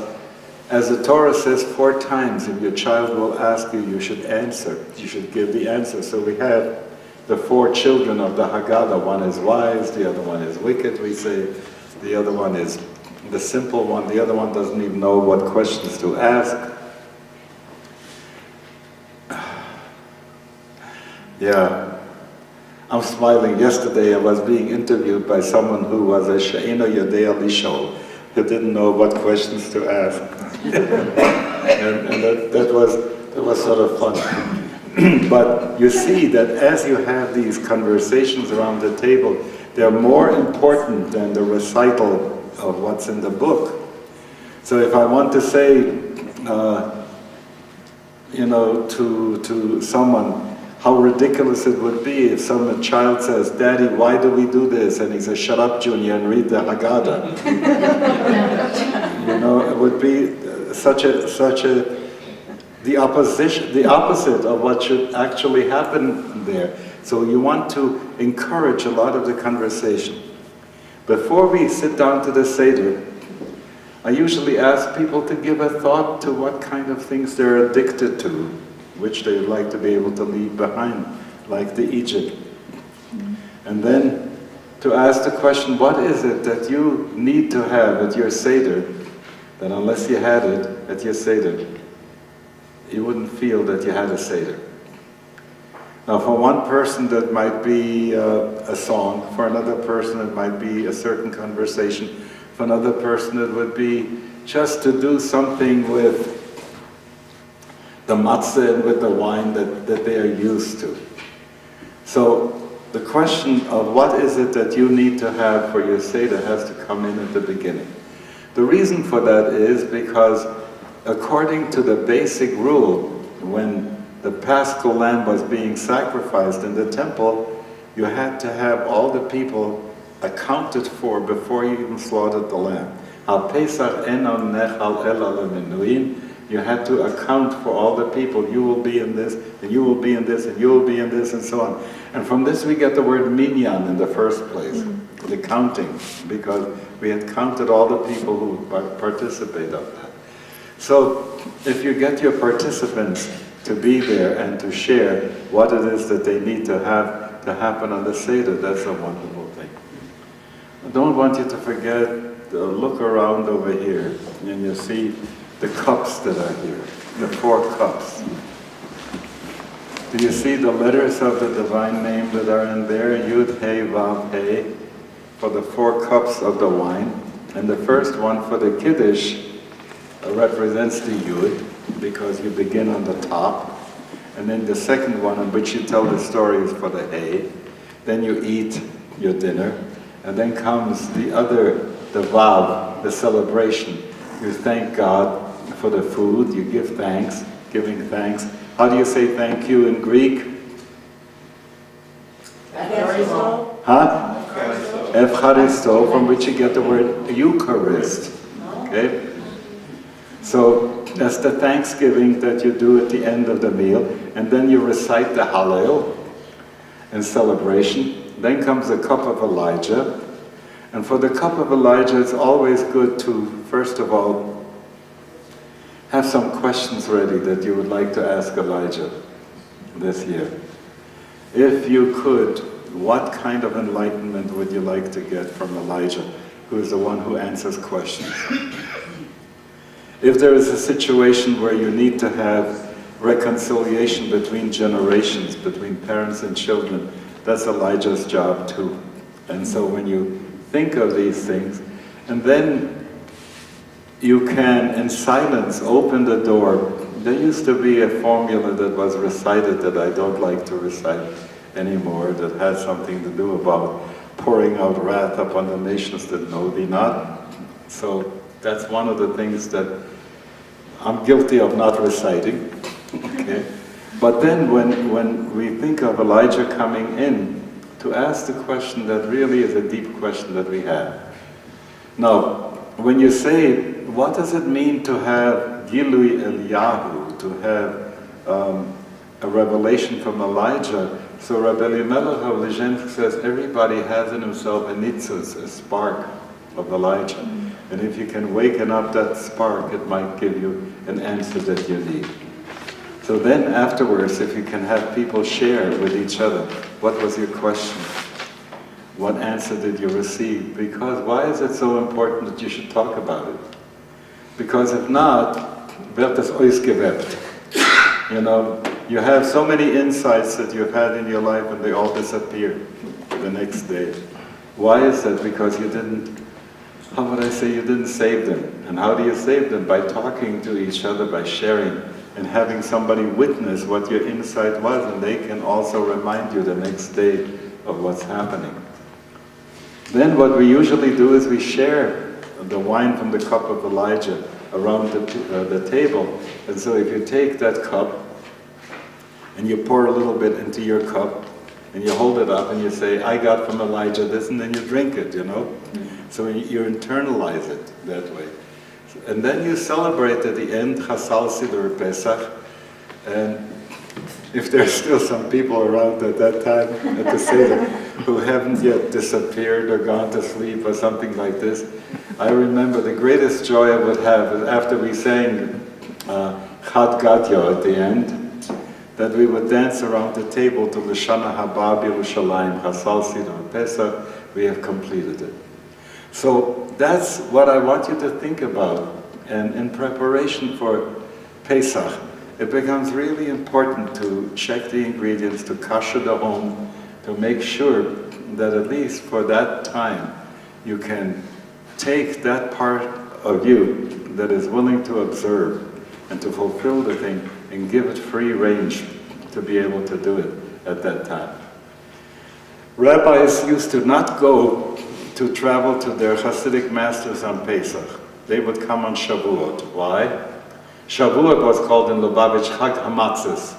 as the Torah says 4 times, if your child will ask you, you should answer. You should give the answer. So we have the 4 children of the Haggadah. One is wise, the other one is wicked, we say. The other one is the simple one. The other one doesn't even know what questions to ask. Yeah. I'm smiling. Yesterday I was being interviewed by someone who was a She'eno Yodea Lishol, who didn't know what questions to ask. and that was sort of fun. But you see that as you have these conversations around the table, they're more important than the recital of what's in the book. So if I want to say, to someone, how ridiculous it would be if some child says, "Daddy, why do we do this?" And he says, "Shut up, Junior, and read the Haggadah." It would be the opposite of what should actually happen there. So you want to encourage a lot of the conversation. Before we sit down to the Seder, I usually ask people to give a thought to what kind of things they're addicted to, which they would like to be able to leave behind, like the Egypt. And then to ask the question, what is it that you need to have at your Seder, that unless you had it at your Seder, you wouldn't feel that you had a Seder? Now for one person that might be a song, for another person it might be a certain conversation, for another person it would be just to do something with the matzah and with the wine that they are used to. So the question of what is it that you need to have for your Seder has to come in at the beginning. The reason for that is because according to the basic rule, when the Paschal lamb was being sacrificed in the temple, you had to have all the people accounted for before you even slaughtered the lamb. Al Pesach eno nechal ela lemenuim. You had to account for all the people. You will be in this, and you will be in this, and you will be in this, and so on. And from this we get the word minyan in the first place, the counting, because we had counted all the people who participate of that. So if you get your participants to be there and to share what it is that they need to have to happen on the Seder, that's a wonderful thing. I don't want you to forget, look around over here, and you see the cups that are here, the 4 cups. Do you see the letters of the divine name that are in there? Yud, He, Vav, He, for the 4 cups of the wine. And the first one for the Kiddush represents the Yud, because you begin on the top. And then the second one on which you tell the story is for the He. Then you eat your dinner. And then comes the Vav, the celebration. You thank God for the food, you give thanks, giving thanks. How do you say thank you in Greek? Evcharisto. Huh? Evcharisto, from which you get the word Eucharist. Okay? So that's the thanksgiving that you do at the end of the meal, and then you recite the Hallel in celebration. Then comes the cup of Elijah, and for the cup of Elijah it's always good to, first of all, have some questions ready that you would like to ask Elijah this year. If you could, what kind of enlightenment would you like to get from Elijah, who is the one who answers questions? If there is a situation where you need to have reconciliation between generations, between parents and children, that's Elijah's job too. And so when you think of these things, and then you can, in silence, open the door. There used to be a formula that was recited that I don't like to recite anymore, that has something to do about pouring out wrath upon the nations that know thee not. So that's one of the things that I'm guilty of not reciting. Okay? But then when we think of Elijah coming in, to ask the question that really is a deep question that we have. Now, when you say, what does it mean to have Gilui Eliyahu, to have a revelation from Elijah? So Rabbi Elimelech of Lezhensk says everybody has in himself a nitzuz, a spark of Elijah. And if you can waken up that spark, it might give you an answer that you need. So then afterwards, if you can have people share with each other, what was your question? What answer did you receive? Because why is it so important that you should talk about it? Because if not, wird es ausgewebt. You have so many insights that you've had in your life and they all disappear the next day. Why is that? Because you didn't, how would I say, you didn't save them. And how do you save them? By talking to each other, by sharing, and having somebody witness what your insight was, and they can also remind you the next day of what's happening. Then what we usually do is we share the wine from the cup of Elijah around the table. And so if you take that cup and you pour a little bit into your cup and you hold it up and you say, I got from Elijah this, and then you drink it, you know? So you internalize it that way. And then you celebrate at the end Chasal Siddur Pesach. And if there's still some people around at that time at the Seder who haven't yet disappeared or gone to sleep or something like this, I remember the greatest joy I would have is after we sang Chad Gadya at the end, that we would dance around the table to L'Shana Haba B'Yerushalayim Chasal Siddur Pesach. We have completed it. So that's what I want you to think about. And in preparation for Pesach, it becomes really important to check the ingredients, to kasher the home, to make sure that at least for that time you can take that part of you that is willing to observe and to fulfill the thing and give it free range to be able to do it at that time. Rabbis used to not go to travel to their Hasidic masters on Pesach. They would come on Shavuot. Why? Shavuot was called in Lubavitch Chag HaMatzos.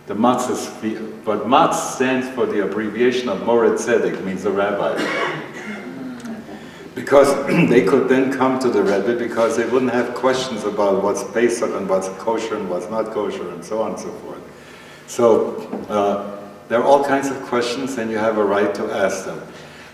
The matzos, but matz stands for the abbreviation of Moreh Tzedek, means the rabbi. Because they could then come to the Rebbe because they wouldn't have questions about what's Pesach and what's kosher and what's not kosher and so on and so forth. So there are all kinds of questions and you have a right to ask them.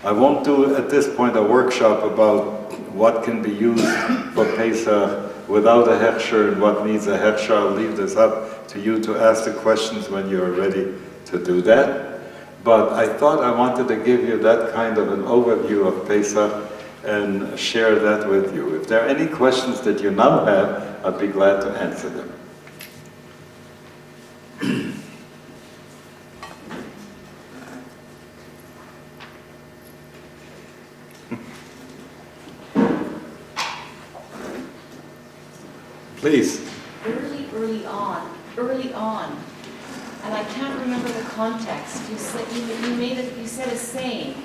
I won't do at this point a workshop about what can be used for Pesach without a hechsher and what needs a hechsher. I'll leave this up to you to ask the questions when you're ready to do that. But I thought I wanted to give you that kind of an overview of Pesach and share that with you. If there are any questions that you now have, I'd be glad to answer them. Please. Early on, and I can't remember the context. You said a saying,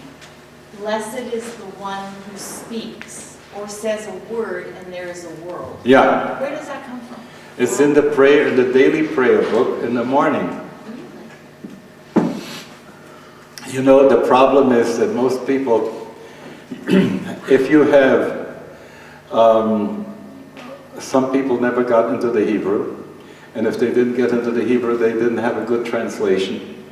blessed is the one who speaks or says a word and there is a world. Yeah. Where does that come from? It's in the prayer, in the daily prayer book in the morning. Really? You know, the problem is that most people, if you have, some people never got into the Hebrew, and if they didn't get into the Hebrew, they didn't have a good translation.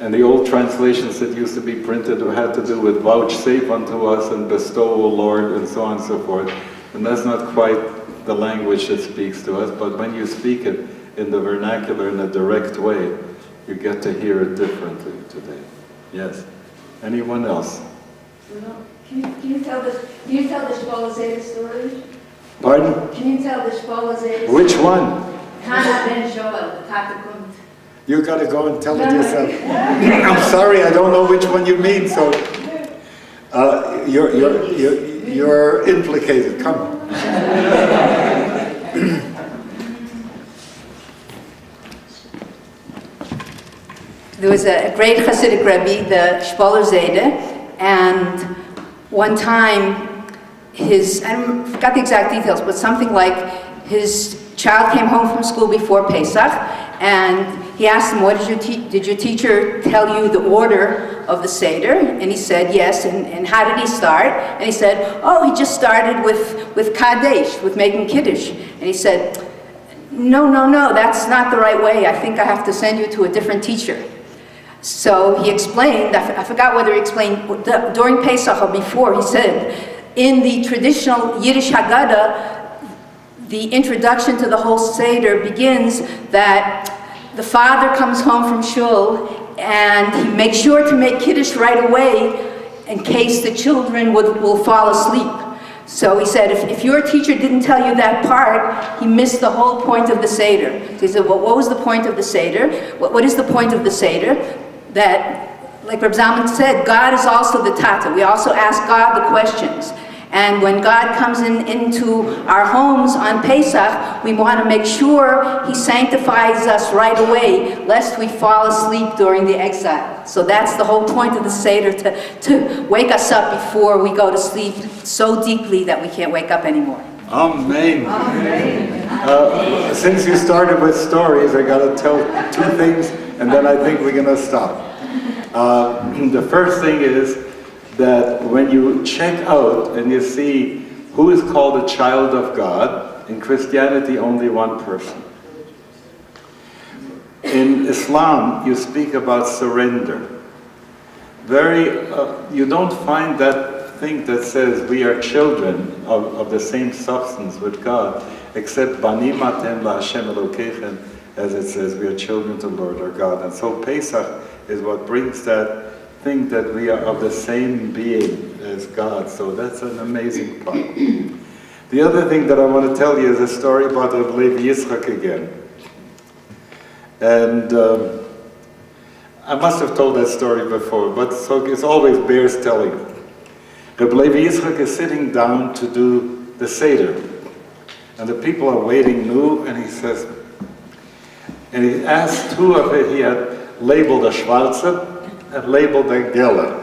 And the old translations that used to be printed had to do with vouchsafe unto us and bestow, O Lord, and so on and so forth. And that's not quite the language that speaks to us, but when you speak it in the vernacular in a direct way, you get to hear it differently today. Yes. Anyone else? Can you tell the Shpola Zeta story? Pardon? Can you tell the Shpola Zeta story? Which one? Hannah ben Joel, the Tatakunt. You gotta go and tell it yourself. I'm sorry, I don't know which one you mean, so you're implicated. Come. There was a great Hasidic Rebbe, the Shpola Zeta, and one time I forgot the exact details, but something like his child came home from school before Pesach, and he asked him, did your teacher tell you the order of the Seder? And he said, yes. And how did he start? And he said, oh, he just started with Kadesh, with making Kiddush. And he said, no, that's not the right way. I think I have to send you to a different teacher. So he explained, I forgot whether he explained during Pesach or before, he said, in the traditional Yiddish Haggadah, the introduction to the whole Seder begins that the father comes home from shul and he makes sure to make Kiddush right away in case the children will fall asleep. So he said, if your teacher didn't tell you that part, he missed the whole point of the Seder. So he said, well, what was the point of the Seder? What is the point of the Seder? That, like Rabbi Zalman said, God is also the Tata. We also ask God the questions. And when God comes into our homes on Pesach, we want to make sure He sanctifies us right away, lest we fall asleep during the exile. So that's the whole point of the Seder, to wake us up before we go to sleep so deeply that we can't wake up anymore. Amen. Amen. Since you started with stories, I got to tell two things, and then I think we're going to stop. The first thing is that when you check out and you see who is called a child of God, in Christianity only one person. In Islam, you speak about surrender. You don't find that thing that says we are children of the same substance with God, except Banim atem la Hashem Elokeichem, as it says, we are children to the Lord our God. And so Pesach is what brings that thing that we are of the same being as God. So that's an amazing part. The other thing that I want to tell you is a story about Rabbi Yitzchak again. And I must have told that story before, but so it always bears telling. Rabbi Yitzchak is sitting down to do the Seder. And the people are waiting new, and he says, and he asked two of it, he had labeled a Schwarze and labeled a Geller.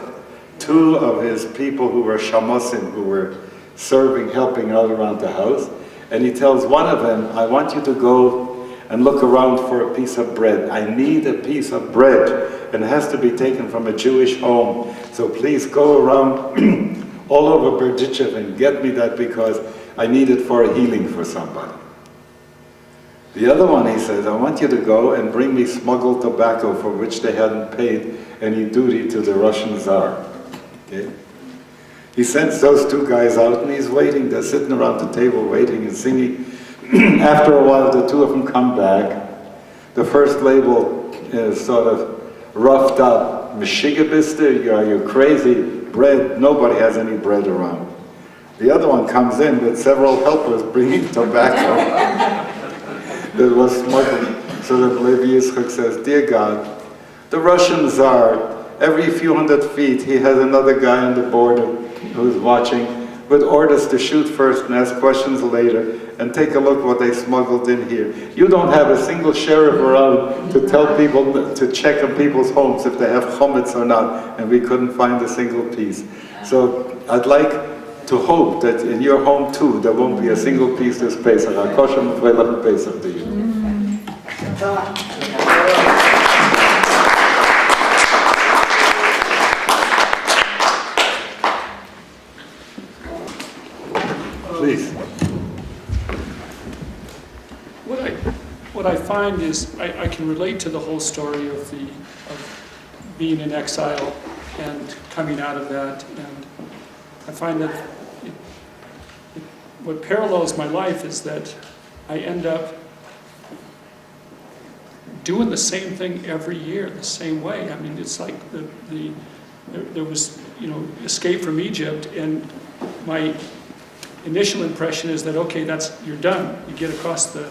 Two of his people who were shamosim, who were serving, helping out around the house. And he tells one of them, I want you to go and look around for a piece of bread. I need a piece of bread, and it has to be taken from a Jewish home. So please go around all over Berdichev and get me that, because I need it for a healing for somebody. The other one, he says, I want you to go and bring me smuggled tobacco for which they hadn't paid any duty to the Russian Tsar. Okay? He sends those two guys out, and he's waiting. They're sitting around the table waiting and singing. After a while, the two of them come back. The first label is sort of roughed up. Meshigabister, are you crazy? Bread, nobody has any bread around. The other one comes in with several helpers bringing tobacco that was smuggled. So the Levi Yitzchak says, dear God, the Russian Tsar, every few hundred feet, he has another guy on the border who's watching, with orders to shoot first and ask questions later, and take a look what they smuggled in here. You don't have a single sheriff around to tell people, to check on people's homes if they have chametz or not, and we couldn't find a single piece. So I'd like to hope that in your home too, there won't be a single piece this Pesach. HaKoshem V'Lecha Pesach to you. Please. What I find is I can relate to the whole story of being in exile and coming out of that, and I find that what parallels my life is that I end up doing the same thing every year, the same way. I mean, it's like there was, escape from Egypt, and my initial impression is that, okay, you're done. You get across the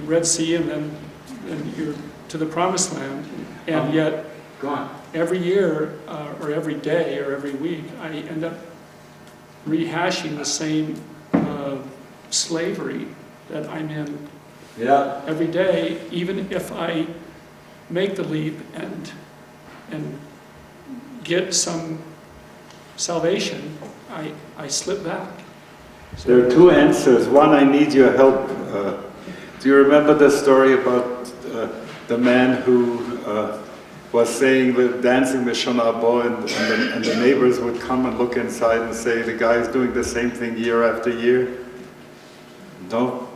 Red Sea, and then you're to the Promised Land, and yet every year or every day or every week I end up rehashing the same slavery that I'm in every day, even if I make the leap and get some salvation, I slip back. So there are two answers. One, I need your help. Do you remember the story about the man who was saying, dancing with Shana Bo, and the neighbors would come and look inside and say, the guy's doing the same thing year after year? No?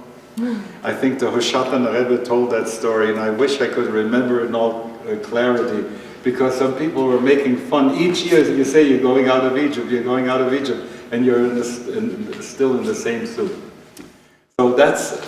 I think the Hoshatan Rebbe told that story, and I wish I could remember it in all clarity, because some people were making fun. Each year you say you're going out of Egypt, and you're still in the same soup. So that's